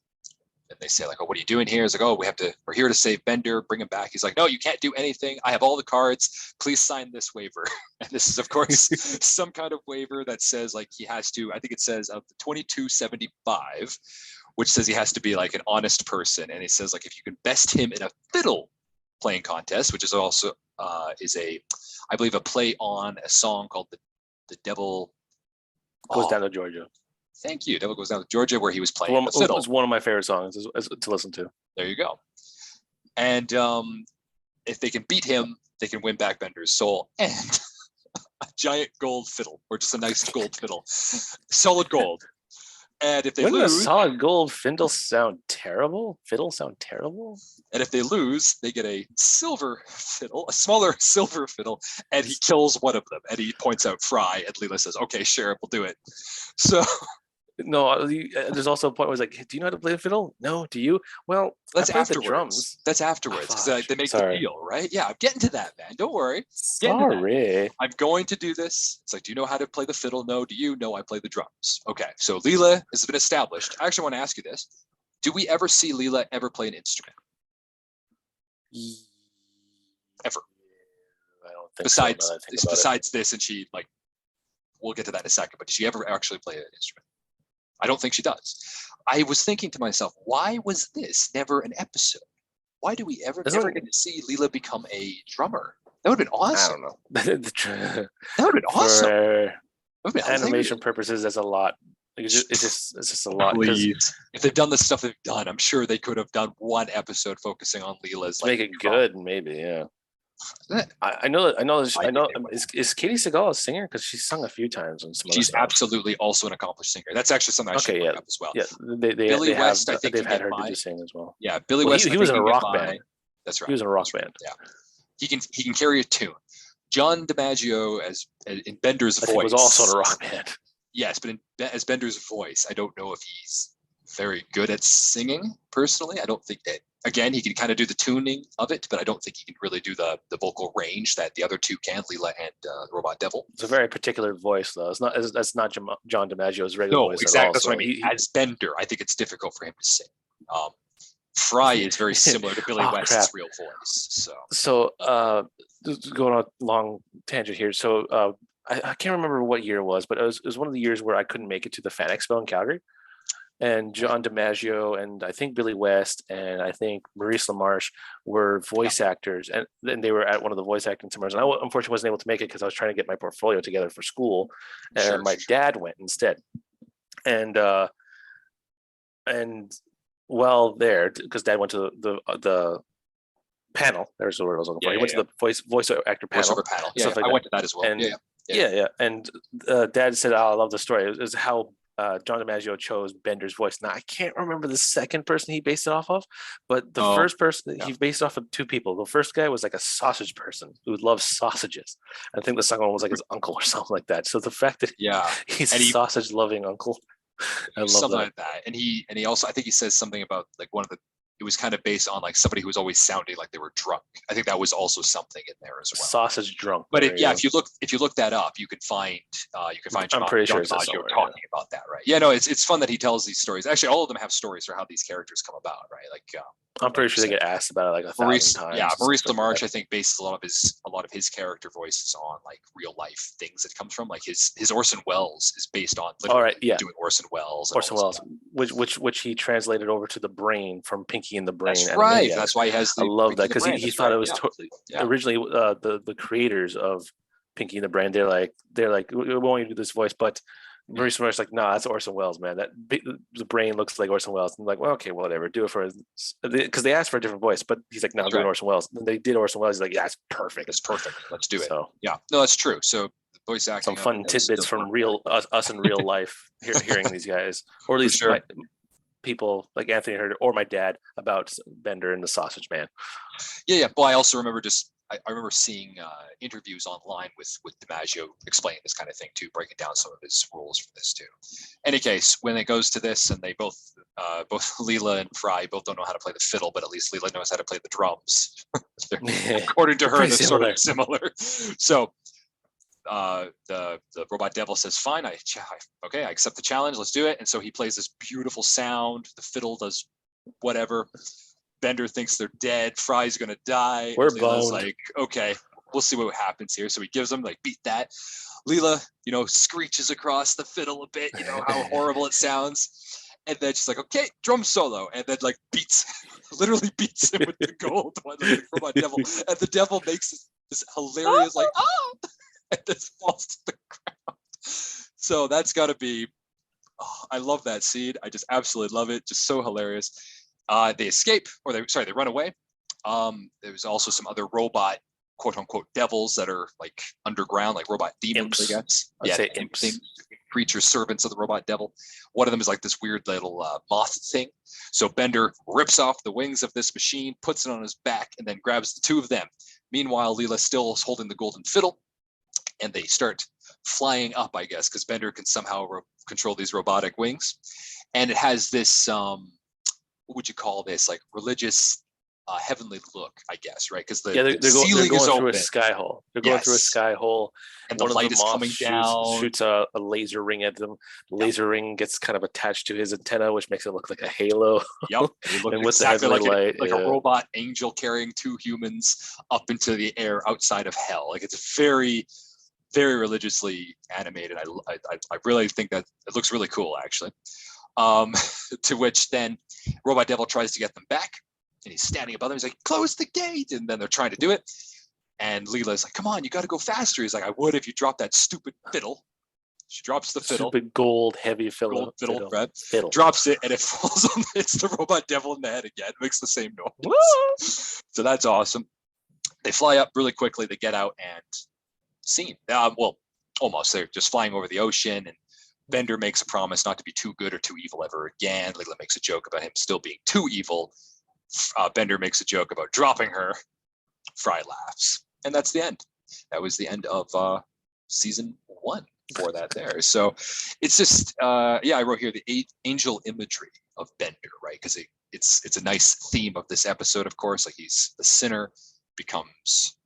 and they say like, oh, what are you doing here? It's like, oh, we're here to save Bender, bring him back. He's like, no, you can't do anything. I have all the cards. Please sign this waiver. And this is, of course, some kind of waiver that says like he has to, I think it says of the 2275, which says he has to be like an honest person. And it says like, if you can best him in a fiddle playing contest, which is also I believe a play on a song called the Devil Goes Down to Georgia. Thank you. Devil Goes Down to Georgia, where he was playing the fiddle. It's one of my favorite songs to listen to. There you go. And if they can beat him, they can win back Bender's soul and a giant gold fiddle, or just a nice gold fiddle, solid gold. And if they Wouldn't lose, a solid gold fiddle sound terrible? And if they lose, they get a silver fiddle, a smaller silver fiddle, and he kills one of them. And he points out Fry, and Leela says, "Okay, sure, we'll do it." So. No, there's also a point where it's like, do you know how to play the fiddle? No, do you? Well, that's afterwards. The drums. That's afterwards, because they make the deal, right? Yeah, I'm getting to that, man. Don't worry. Sorry. I'm going to do this. It's like, do you know how to play the fiddle? No. Do you? No, I play the drums. Okay, so Leela has been established. I actually want to ask you this. Do we ever see Leela ever play an instrument? Ever? I don't think besides this, and she, like, we'll get to that in a second, but did she ever actually play an instrument? I don't think she does. I was thinking to myself, why was this never an episode? Why do we ever get to see Leela become a drummer? That would have been awesome. I don't know. That would have been awesome. For animation purposes, that's a lot. It's just a lot. Please. If they've done the stuff they've done, I'm sure they could have done one episode focusing on Leela's. Make it good, maybe, yeah. I know. Is Katie Seagal a singer? Because she's sung a few times on some. She's absolutely also an accomplished singer. That's actually something I should look up as well. Yeah, Billy West. I think they've had her do sing as well. Yeah, Billy West. He was in a rock band. That's right. He was in a rock band. Yeah, he can carry a tune. John DiMaggio in Bender's voice was also in a rock band. Yes, but as Bender's voice, I don't know if he's very good at singing. Personally, I don't think that. Again, he can kind of do the tuning of it, but I don't think he can really do the vocal range that the other two can, Leela and the Robot Devil. It's a very particular voice, though. That's not John DiMaggio's regular voice. No, exactly. That's what I mean. As Bender, I think it's difficult for him to sing. Fry is very similar to Billy West's real voice. So going on a long tangent here. So I can't remember what year it was, but it was one of the years where I couldn't make it to the Fan Expo in Calgary. and John DiMaggio and I think Billy West and I think Maurice LaMarche were Yeah, voice actors, and then they were at one of the voice acting seminars. And I unfortunately wasn't able to make it because I was trying to get my portfolio together for school, and sure, my sure, sure. dad went instead. And and well, there because Dad went to the panel. There's the word I was looking Yeah, for. He yeah, went to yeah. the voice actor panel Voiceover panel. and Yeah, yeah. stuff like I that. went to that as well. Yeah, And yeah, yeah. yeah, yeah. And Dad said, "Oh, I love the story." It was how John DiMaggio chose Bender's voice. Now I can't remember the second person he based it off of, but the Oh, first person yeah. he based it off of two people. The first guy was like a sausage person who loves sausages. I think the second one was like his uncle or something like that. So the fact that Yeah. he's a And he sausage loving uncle, I love something that. like that. And he also I think he says something about like one of the it was kind of based on like somebody who was always sounding like they were drunk. I think that was also something in there as well. Sausage drunk. But There you yeah, go. if you look that up, you can find I'm pretty John sure it's that DiMaggio somewhere. Yeah. talking about that, right? Yeah, no, it's fun that he tells these stories. Actually, all of them have stories for how these characters come about, right? I'm Like pretty you sure they said, get asked about it like 1,000 Maurice, yeah, times and Maurice stuff like that. LaMarche, I think, bases a lot of his character voices on like real life things that comes from like his Orson Welles is based on All literally right, yeah, doing Orson Welles and all Orson this Welles, stuff. which he translated over to the Brain from Pinky and the Brain That's right. Animaniacs. That's why he has I the love that Pinky the because Brain. he That's thought right. it was Yeah, yeah. originally the creators of Pinky and the Brain. They're like we want you to do this voice, but Mhm. Maurice Marsh like, nah, that's Orson Welles, man. The Brain looks like Orson Welles. And I'm like, well, okay, whatever, do it for because they asked for a different voice, but he's like, no, I'm That's doing right. Orson Welles. And they did Orson Welles. He's like, yeah, it's perfect. It's perfect. Let's do it. So Yeah. No, that's true. So the voice some acting on it fun does tidbits from work real us in real life hearing these guys, or at for least sure. my people like Anthony heard or my dad about Bender and the Sausage Man. Yeah, yeah. Well, I also remember I remember seeing interviews online with DiMaggio explaining this kind of thing too, breaking down some of his rules for this too. Any case, when it goes to this, and they both Leela and Fry both don't know how to play the fiddle, but at least Leela knows how to play the drums. According to They're her, pretty they're sort of similar. similar. So the robot devil says, "Fine, okay, I accept the challenge. Let's do it." And so he plays this beautiful sound. The fiddle does whatever. Bender thinks they're dead. Fry's gonna die. We're And Leela's boned. like, okay, we'll see what happens here. So he gives them like beat that. Leela, screeches across the fiddle a bit. You know how horrible it sounds. And then she's like, okay, drum solo, and then like beats, literally beats him with the gold one, like the robot devil, and the devil makes this hilarious like oh, and then falls to the ground. So that's got to be. Oh, I love that scene. I just absolutely love it. Just so hilarious. They escape, or they run away. There's also some other robot, quote unquote, devils that are like underground, like robot demons, Imps. I guess. I'd Yeah, say imp imps. things, creatures, servants of the robot devil. One of them is like this weird little moth thing. So Bender rips off the wings of this machine, puts it on his back, and then grabs the two of them. Meanwhile, Leela still is holding the golden fiddle, and they start flying up, I guess, because Bender can somehow control these robotic wings. And it has this what would you call this, like religious heavenly look, I guess, right? Because Yeah, the they're ceiling is going through a open. sky hole. They're going through a Yes, sky hole. and the One of the light is moths coming down. shoots a laser ring at them. The Yep, laser ring gets kind of attached to his antenna, which makes it look like a halo. yep. And he looks And with the exactly heavenly like light, like a yeah. robot angel carrying two humans up into the air outside of hell. Like it's very, very religiously animated. I really think that it looks really cool, actually. Um, to which then Robot Devil tries to get them back, and he's standing above them. He's like, "Close the gate!" And then they're trying to do it, and Leela's like, "Come on, you got to go faster." He's like, "I would if you dropped that stupid fiddle." She drops the fiddle, Stupid gold heavy gold fiddle, fiddle. right? Fiddle. Drops it, and it falls on hits the Robot Devil in the head again. It makes the same Woo! noise. So that's awesome. They fly up really quickly. They get out and scene. Well, almost. They're just flying over the ocean, and Bender makes a promise not to be too good or too evil ever again. Leela makes a joke about him still being too evil. Bender makes a joke about dropping her. Fry laughs, and that's the end. That was the end of season 1 for that there. So it's just yeah, I wrote here the angel imagery of Bender, right? Because it's a nice theme of this episode, of course. Like he's the sinner, becomes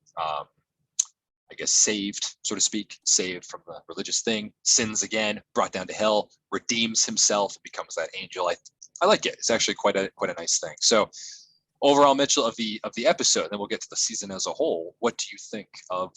I guess saved, so to speak, saved from the religious thing, sins again, brought down to hell, redeems himself, becomes that angel. I like it. It's actually quite a nice thing. So overall, Mitchell, of the episode, then we'll get to the season as a whole. What do you think of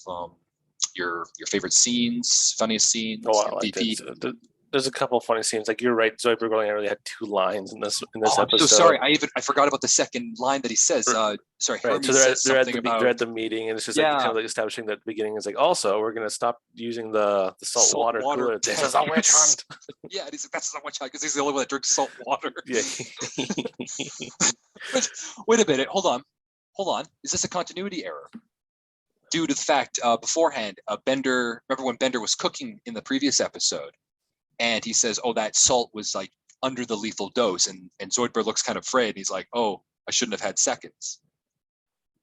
your favorite scenes, funniest scenes, Oh, I liked MVP? it. there's a couple of funny scenes. Like you're right, Zoidberg only really had 2 lines in this Oh, I'm so episode. sorry. I forgot about the second line that he says. Sorry, Right. So Hermes says something they're about at the meeting, and it's just like kind of like establishing that the beginning is like, also we're gonna stop using the salt water cooler. This is a witch hunt. Yeah, and he's like, that's a witch hunt because he's the only one that drinks salt water. Yeah. Wait a minute. Hold on. Is this a continuity error? Due to the fact beforehand, Bender. Remember when Bender was cooking in the previous episode, and he says, "Oh, that salt was like under the lethal dose," and Zoidberg looks kind of afraid. And he's like, "Oh, I shouldn't have had seconds."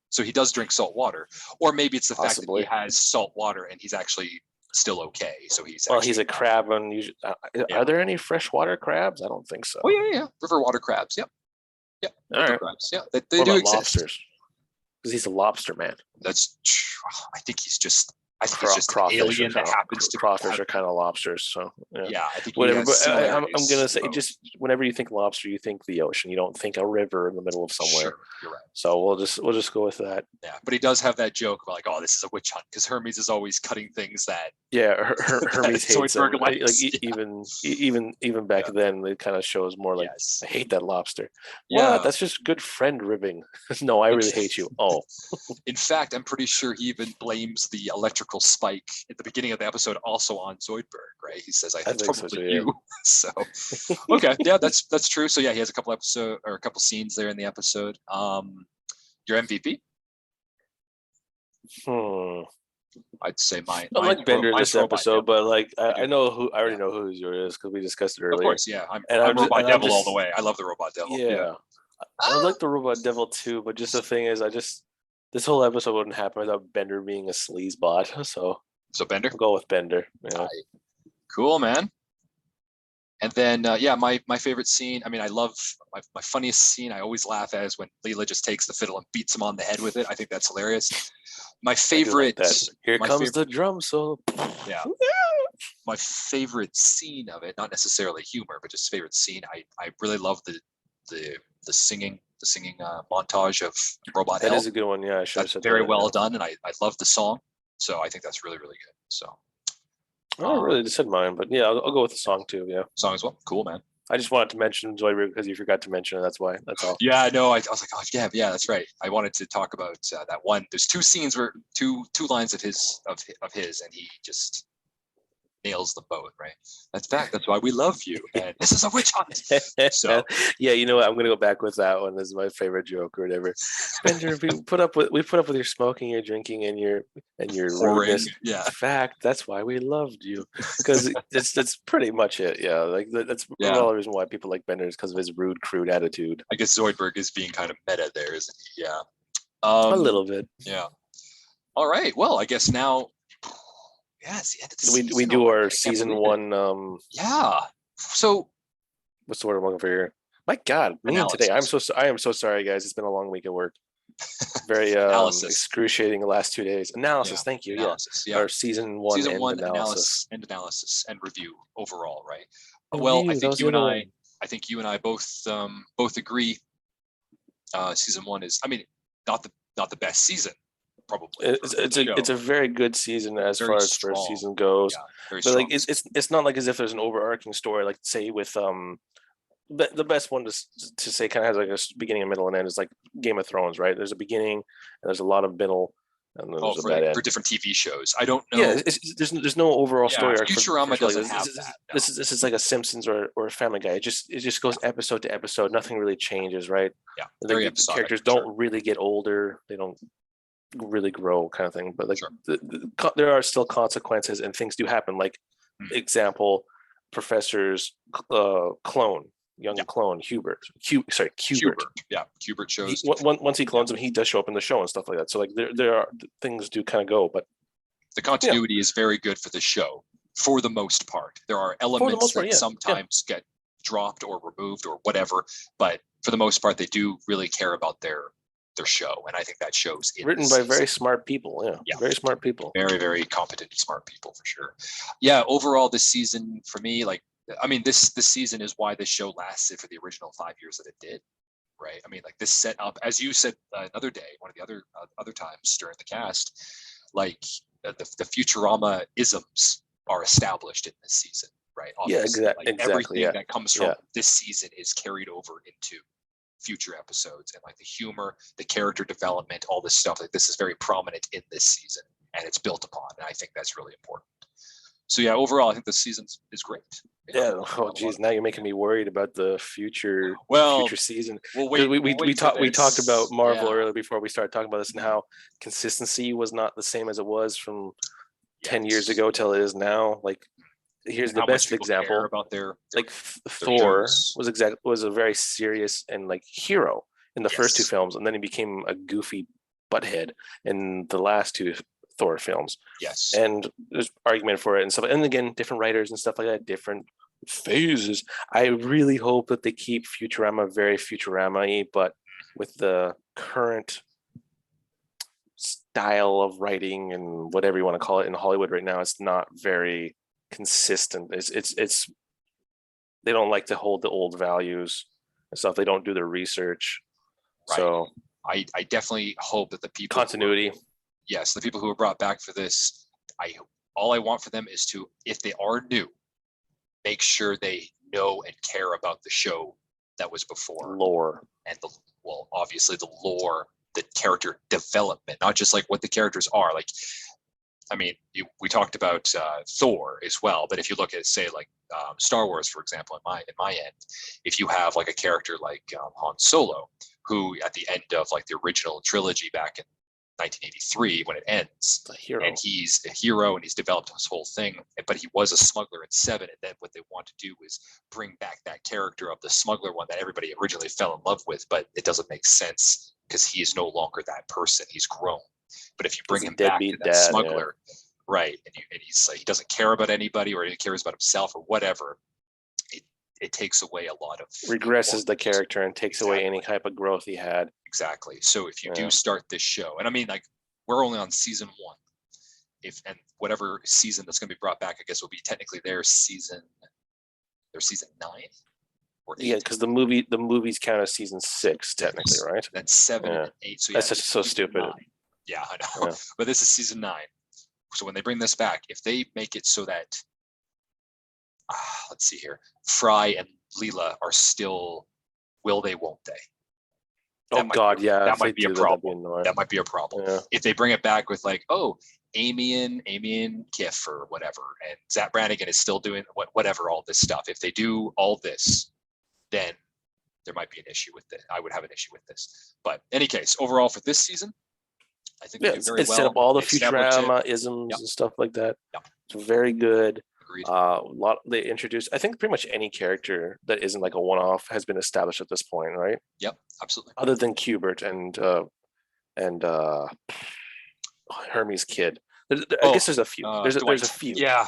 So he does drink salt water, or maybe it's the fact that he has salt water and he's actually still okay. So he's a crab, and are there any freshwater crabs? I don't think so. Oh yeah, river water crabs. Yep. River crabs. Yeah, they do exist. Lobsters? Because he's a lobster man. That's true. I think he's just an alien that happens to crawfish are kind of lobsters. So yeah, I think whatever. But I'm gonna say, just whenever you think lobster, you think the ocean. You don't think a river in the middle of somewhere. Sure, you're right. So we'll just go with that. Yeah, but he does have that joke about like, oh, this is a witch hunt, because Hermes is always cutting things that Hermes hates him. Like even back Yeah. then, it kind of shows more like, Yes. I hate that lobster. Yeah. What? That's just good friend ribbing. No, I really hate you. Oh, In fact, I'm pretty sure he even blames the electrical spike at the beginning of the episode also on Zoidberg, right? He says, I think so probably too, you. So okay, yeah, that's true. So yeah, he has a couple scenes there in the episode. Your MVP? I'd say mine. I like Bender this episode, but like I already know who yours is because we discussed it earlier. Of course, yeah. I'm Robot Devil all the way. I love the Robot Devil. Yeah. I like the Robot Devil too, but just the thing is, this whole episode wouldn't happen without Bender being a sleaze bot. So Bender? I'll go with Bender. Yeah. Cool, man. And then my favorite scene. I mean, I love my funniest scene. I always laugh at is when Leela just takes the fiddle and beats him on the head with it. I think that's hilarious. My favorite. Like Here comes the drum solo. Yeah. My favorite scene of it, not necessarily humor, but just favorite scene. I really love the singing montage of Robot Hell. That is a good one. Yeah, that's very well done, and I love the song. So I think that's really, really good. So I really just said mine, but yeah, I'll go with the song too. Yeah, song as well. Cool, man. I just wanted to mention Zoidberg because you forgot to mention it. That's why. That's all. Yeah, no, I was like, oh yeah, that's right. I wanted to talk about that one. There's two scenes where two lines of his, and he just nails them both, right? That's why we love you, and this is a witch hunt. So yeah, you know what? I'm gonna go back with that one. This is my favorite joke or whatever. Bender, we put up with your smoking, your drinking, and your rudeness. Yeah. In fact, that's why we loved you, because that's pretty much it. Yeah, like that's all the reason why people like Bender is because of his rude, crude attitude. I guess Zoidberg is being kind of meta there, isn't he? Yeah. A little bit. Yeah. All right. Well, I guess now. Yes, we do our season 1. Yeah. So, what's the word I'm looking for here? My God, today. I am so sorry, guys. It's been a long week at work. Very excruciating the last 2 days. Analysis. Yeah. Thank you. Analysis. Yeah. Our season one analysis and review overall, right? Well, I think you and I both agree. Season 1 is, I mean, not the best season. Probably it's a very good season as far as first season goes, but like it's not like as if there's an overarching story, like say with the best one to say kind of has like a beginning, a middle, and end is like Game of Thrones, right? There's a beginning and there's a lot of middle, and then there's a bad end. For different TV shows. I don't know. Yeah, there's no overall story arc. Futurama doesn't have that. No. This is like a Simpsons or a Family Guy. It just goes episode to episode. Nothing really changes, right? Yeah, the characters don't really get older. They don't really grow, kind of thing, but like there are still consequences and things do happen, like example, Professor's clone Hubert. Yeah, Hubert shows once he clones him, he does show up in the show and stuff like that, so like there are things do kind of go, but the continuity is very good for the show for the most part. There are elements that sometimes get dropped or removed or whatever, but for the most part they do really care about their show, and I think that shows written by very smart people. Very smart people, very, very competent, smart people for sure. Yeah, overall this season for me, like, I mean, this season is why this show lasted for the original 5 years that it did, right? I mean, like, this set up, as you said another day, one of the other times during the cast, like the Futurama isms are established in this season, right? Yeah, Obviously, like exactly. everything Yeah, that comes from yeah, this season is carried over into future episodes, and like the humor, the character development, all this stuff. Like this is very prominent in this season, and it's built upon, and I think that's really important. So yeah, overall, I think this season is great. yeah. Oh, geez, now you're making me worried about the future Well, season. we'll Because wait. We'll wait for we talked about this. Marvel Yeah. earlier before we started talking about this, and how consistency was not the same as it was from 10 years Yes. ago till it is now. Like, here's And the how much best people care example. about their Like their Thor shows. was a very serious and like hero in the first two Yes. films, and then he became a goofy butthead in the last two Thor films. Yes. And there's argument for it and stuff. And again, different writers and stuff like that, different phases. I really hope that they keep Futurama very Futurama-y, but with the current style of writing and whatever you want to call it in Hollywood right now, it's not very consistent. It's they don't like to hold the old values and stuff. They don't do their research. Right. So I definitely hope that the people continuity. Yes, the people who are brought back for this, all I want for them is to, if they are new, make sure they know and care about the show that was before. Lore. And obviously the lore, the character development, not just like what the characters are. Like, I mean, we talked about Thor as well, but if you look at, say, like Star Wars, for example, in my end, if you have like a character like Han Solo, who at the end of like the original trilogy back in 1983, when it ends, and he's a hero and he's developed his whole thing, but he was a smuggler in 7, and then what they want to do is bring back that character of the smuggler one that everybody originally fell in love with, but it doesn't make sense because he is no longer that person. He's grown. But if you bring him back to that smuggler, right, and he's like, he doesn't care about anybody, or he cares about himself or whatever, it takes away a lot of regresses the character and takes away any type of growth he had. Exactly. So if you do start this show, and I mean, like, we're only on season 1, and whatever season that's going to be brought back, I guess will be technically their season 9 or 8. Yeah, because the movies count as season 6 technically, right? Then 7 and 8. So that's just so stupid. 9. Yeah, I know. Yeah. But this is season 9. So when they bring this back, if they make it so that let's see here, Fry and Leela are still, will they, won't they? That that might be a problem. That might be a problem. Yeah. If they bring it back with like, oh, Amy and Kiff or whatever, and Zach Brannigan is still doing whatever, all this stuff. If they do all this, then there might be an issue with it. I would have an issue with this. But in any case, overall for this season, I think they do very well. Set up all the Futurama isms and stuff like that. Yep. It's very good. Agreed. They introduced, I think, pretty much any character that isn't like a one-off has been established at this point, right? Yep, absolutely. Other than Qbert and Hermes' kid. I guess there's a few. There's a few. Yeah,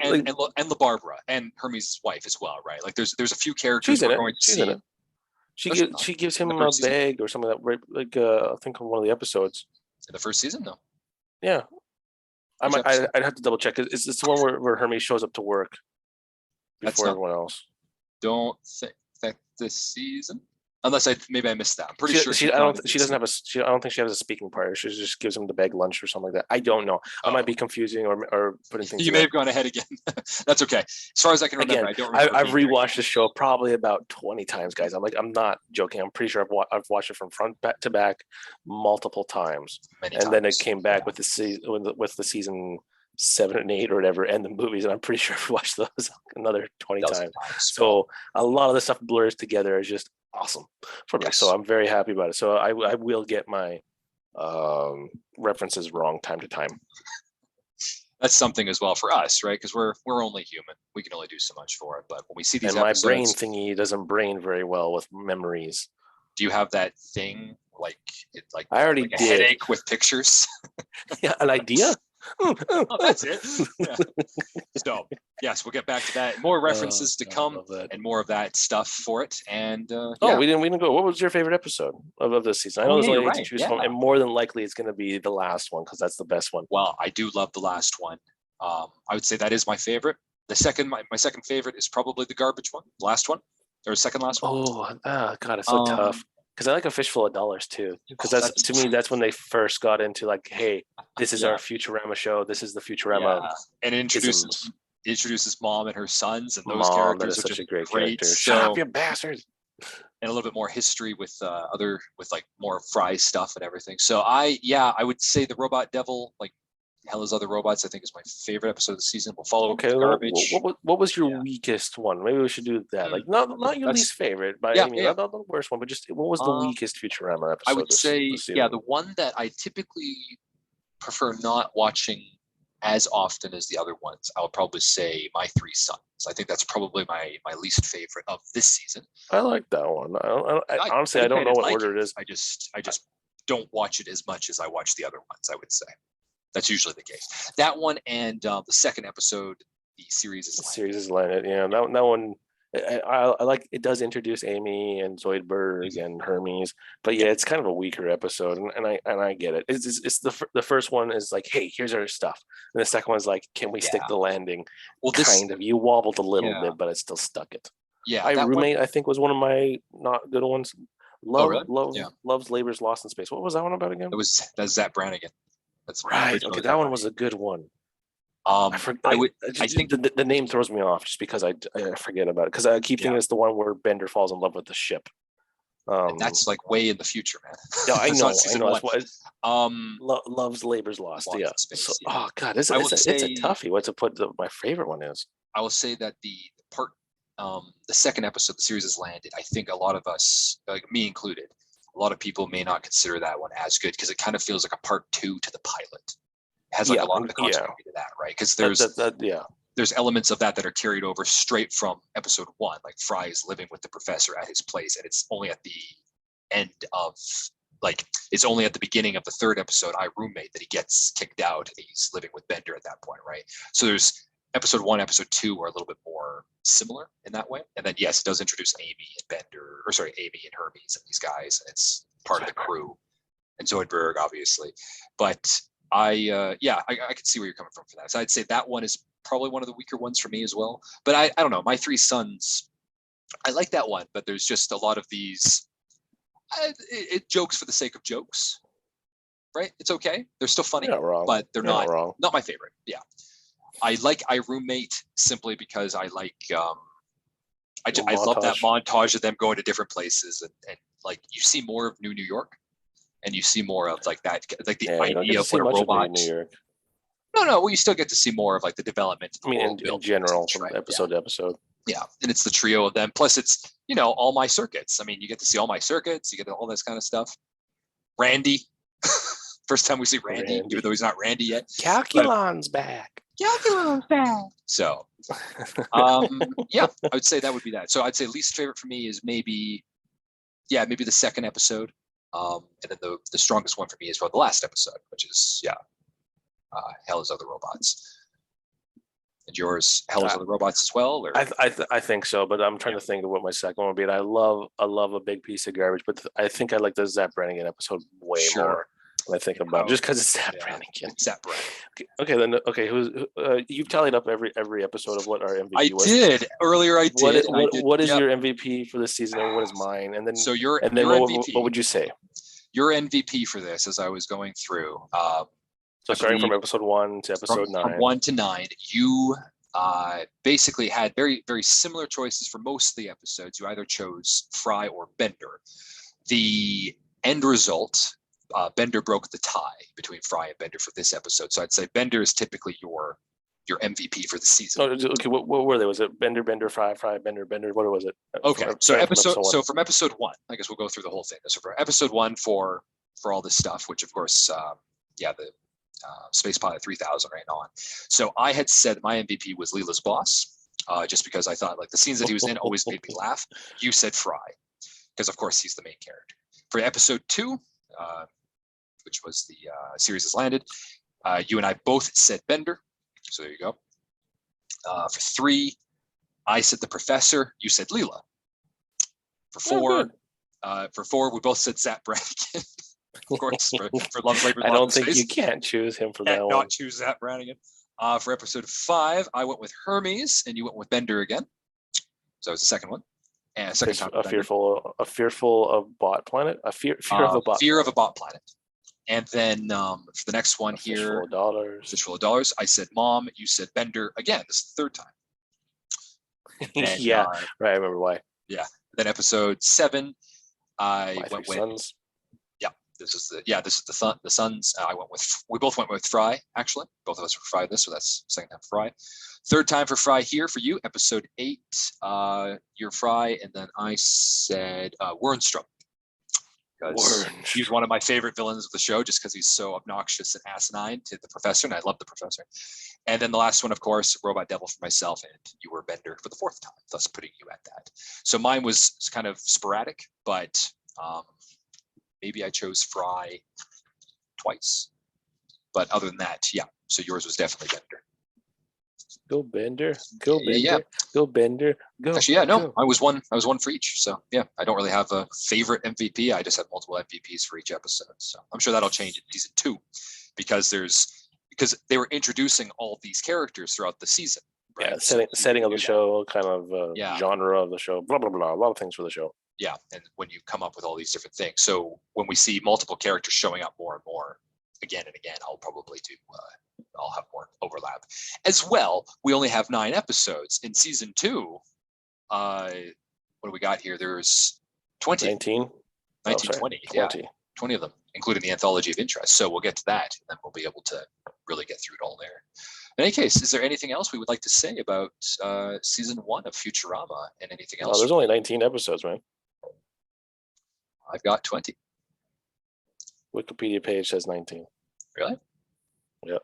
and LaBarbara and Hermes' wife as well, right? Like there's a few characters we're going to see. She gives him a bag or something like that. Like I think on one of the episodes. In the first season, though. Yeah. I'd have to double check. It's the one where Hermes shows up to work before everyone else. Don't think that this season, unless maybe I missed that. I'm pretty sure I don't think she has a speaking part. She just gives him the bag lunch or something like that. I don't know. I might be confusing or putting things. You may have gone ahead again. That's okay. As far as I can remember, I don't remember. I've rewatched the show probably about 20 times, guys. I'm not joking. I'm pretty sure I've watched it from front to back multiple times. Then it came back with the season 7 and 8 or whatever, and the movies, and I'm pretty sure I've watched those another 20 times. So a lot of the stuff blurs together. Is just awesome for me. So I'm very happy about it. So I will get my references wrong time to time. That's something as well for us, right? Because we're only human. We can only do so much for it. But when we see these and episodes, my brain thingy doesn't brain very well with memories. Do you have that thing like I already like a did. headache with pictures? Yeah, an idea. Oh, that's it. Yeah. So yes, we'll get back to that. More references to come, and more of that stuff for it. And we didn't go. What was your favorite episode of this season? I know there's only 8 to choose from, and more than likely it's going to be the last one because that's the best one. Well, I do love the last one. I would say that is my favorite. The second, my second favorite is probably the garbage one, last one, or second last one. Oh, God, it's so tough. Because I like A Fistful of Dollars too. Because that's when they first got into like, hey, this is our Futurama show. This is the Futurama. And it introduces introduces mom and her sons, and those Mom, that characters is are such just a great great. character. Shut up, So, you bastards. and a little bit more history with like more Fry stuff and everything. So I would say the Robot Devil, like Hell is Other Robots, I think is my favorite episode of the season. We'll follow up Okay, with Garbage. what was your Yeah. weakest one? Maybe we should do that. Like, Okay, not your that's least favorite by yeah, any means, yeah. not the worst one, but just what was the Um, weakest Futurama I episode would say, this yeah, season? the one that I typically prefer not watching as often as the other ones, I would probably say My Three Sons. I think that's probably my least favorite of this season. I like that one. Honestly, I didn't say don't know what like order it is. I just don't watch it as much as I watch the other ones, I would say. That's usually the case. That one and the second episode, the series is landed. Series is landed. Yeah, that one. I like it. Does introduce Amy and Zoidberg and Hermes, but yeah, Yeah. it's kind of a weaker episode, and I get it. It's the first one is like, hey, here's our stuff, and the second one's like, can we stick Yeah. the landing? Well, this Kind of. You wobbled a little yeah. bit, but it still stuck it. Yeah, My that one. roommate, I think, was one of my not good ones. Oh, really? Yeah. Loves Labor's Lost in Space. What was that one about again? That's Zach Brannigan. That's Right. originally Okay, Zach that one was Brannigan. a good one. I I think the name throws me off just because I forget about it because I keep thinking it's the one where Bender falls in love with the ship. That's like way in the future, man. Yeah, I That's know. not season one. That's why loves Labor's Lost. Lost Yeah. in Space, So, yeah. oh god, it's a toughie. What to put my favorite one is. I will say that the part, the second episode, the series has landed. I think a lot of us, like me included, a lot of people may not consider that one as good because it kind of feels like a part two to the pilot. It has like a lot of the continuity to that, right? Because there's elements of that are carried over straight from episode one, like Fry is living with the professor at his place, and it's only at the end of it's only at the beginning of the third episode, I Roommate, that he gets kicked out and he's living with Bender at that point, right? So there's episode one, episode two are a little bit more similar in that way. And then yes, it does introduce Amy and Amy and Hermes and these guys, and it's part of the crew. And Zoidberg, obviously. But I can see where you're coming from for that. So I'd say that one is probably one of the weaker ones for me as well. But I don't know. My Three Sons, I like that one, but there's just a lot of these it jokes for the sake of jokes, right? It's okay. They're still funny, but they're not my favorite. Yeah. I like I Roommate simply because I like I love that montage of them going to different places and like you see more of New York and you see more of like that, like the idea of what a robot. New York. No, well, you still get to see more of like the development. I mean, in general, from episode to episode. Yeah, and it's the trio of them. Plus, it's all my circuits. I mean, you get to see all my circuits. You get all this kind of stuff. Randy, first time we see Randy, even though he's not Randy yet. Calculon's back. Calculon's back. So, yeah, I would say that would be that. So I'd say least favorite for me is maybe the second episode. And then the strongest one for me is probably the last episode, which is Hell is Other Robots. And yours, Hell is Other Robots as well? Or? I think so, but I'm trying to think of what my second one would be. And I love a big piece of garbage, but I think I like the Zap Brannigan episode way more when I think about it, just because it's Zap Brannigan. Zap Brannigan. Okay, you've tallied up every episode of what our MVP was. I did earlier. I did. What is your MVP for this season, and what is mine? And then your MVP, what would you say? Your MVP for this, as I was going through. So starting from episode 1 to episode 9. From 1 to 9, you basically had very, very similar choices for most of the episodes. You either chose Fry or Bender. The end result, Bender broke the tie between Fry and Bender for this episode. So I'd say Bender is typically your MVP for the season. Oh, okay. What were they? Was it Bender, Fry, Bender? What was it? Okay. From episode 1, I guess we'll go through the whole thing. So for episode 1 for all this stuff, which of course, the Space Pilot 3000 right on. So I had said my MVP was Leela's boss, just because I thought like the scenes that he was in always made me laugh. You said Fry, because of course he's the main character. For episode 2, which was the series has landed, you and I both said Bender. So there you go. For 3, I said the professor. You said Leela. For 4, we both said Zap Brannigan. Of course, for Love, Labor, I don't think you can't choose him for that one. Not choose Zap Brannigan. For episode 5, I went with Hermes, and you went with Bender again. So that was the second one. And second time. Fearful of Bot Planet. Fear of a Bot. Fear of a Bot Planet. And then for the next one Fistful here, of dollars. Fistful of Dollars, I said Mom, you said Bender. Again, this is the third time. Then, Yeah, right. I remember why. Yeah. Then episode 7, I My went Three with Sons. this is the Suns. We both went with Fry, actually. Both of us were Fry this, so that's second time Fry. Third time for Fry here for you, episode 8. You're Fry, and then I said Wernstrom. Because he's one of my favorite villains of the show, just because he's so obnoxious and asinine to the professor, and I love the professor. And then the last one, of course, Robot Devil for myself, and you were Bender for the 4th time, thus putting you at that. So mine was kind of sporadic, but maybe I chose Fry twice. But other than that, yeah. So yours was definitely Bender. Go Bender. Go Bender. Yeah. Go Bender. Go. Actually, yeah, no, go. I was one for each. So yeah, I don't really have a favorite MVP. I just have multiple MVPs for each episode. So I'm sure that'll change in season 2 because they were introducing all these characters throughout the season. Right? Yeah, setting of the show, kind of genre of the show, blah blah blah, a lot of things for the show. Yeah, and when you come up with all these different things, so when we see multiple characters showing up more and more again and again, I'll probably do. I'll have more overlap as well. We only have 9 episodes in season 2. What do we got here? There's 20. 19. 20. Yeah, 20 of them, including the anthology of interest. So we'll get to that, and then we'll be able to really get through it all there. In any case, is there anything else we would like to say about season 1 of Futurama and anything else? There's only 19 episodes, man. I've got 20. Wikipedia page says 19. Really? Yeah.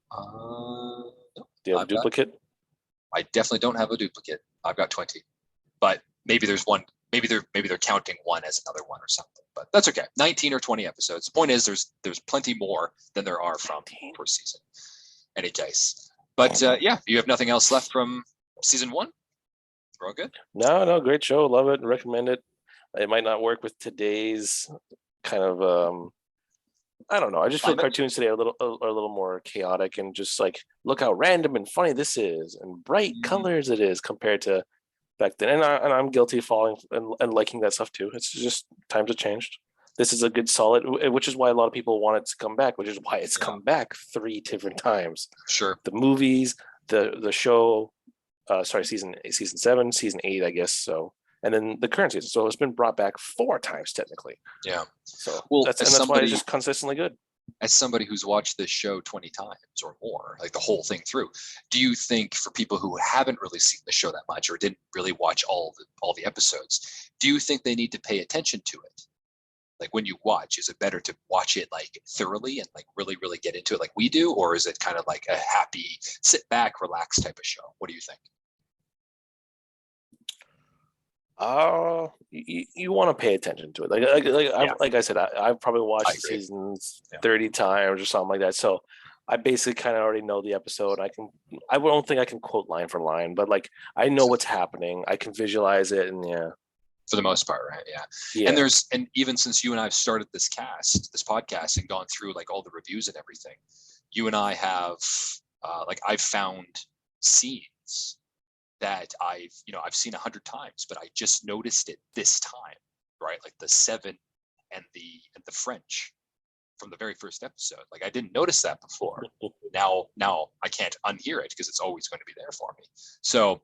No, Do you have a duplicate? I definitely don't have a duplicate. I've got 20, but maybe there's one. Maybe they're counting one as another one or something. But that's okay. 19 or 20 episodes. The point is, there's plenty more than there are from per season. Any case, but yeah, you have nothing else left from season 1. We're all good. No, great show. Love it. Recommend it. It might not work with today's kind of I don't know. I just feel cartoons today are a little more chaotic and just like look how random and funny this is and bright colors it is compared to back then. And I'm guilty of falling and liking that stuff too. It's just times have changed. This is a good solid, which is why a lot of people want it to come back, which is why it's come back 3 different times. Sure. The movies, the show, season 7, season 8, I guess. So, and then the current season. So it's been brought back 4 times technically. Yeah. So that's why it's just consistently good. As somebody who's watched this show 20 times or more, like the whole thing through, do you think for people who haven't really seen the show that much or didn't really watch all the episodes, do you think they need to pay attention to it? Like when you watch, is it better to watch it like thoroughly and like really, really get into it like we do? Or is it kind of like a happy, sit back, relax type of show? What do you think? You want to pay attention to it. Like I said, I've probably watched seasons 30 times or something like that. So I basically kind of already know the episode. I don't think I can quote line for line, but like I know what's happening. I can visualize it, and for the most part, right? Yeah. And even since you and I have started this podcast and gone through like all the reviews and everything, you and I have I've found scenes that I've seen 100 times, but I just noticed it this time, right? Like the 7 and the French from the very first episode. Like I didn't notice that before. Now I can't unhear it because it's always going to be there for me. So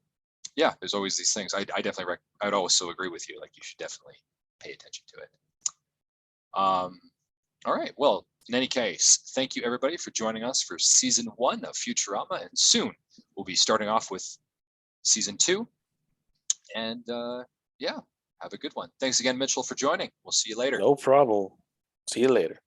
yeah, there's always these things. I definitely I would also agree with you. Like you should definitely pay attention to it. All right. Well, in any case, thank you everybody for joining us for season 1 of Futurama, and soon we'll be starting off with season 2. And yeah, have a good one. Thanks again, Mitchell, for joining. We'll see you later. No problem. See you later.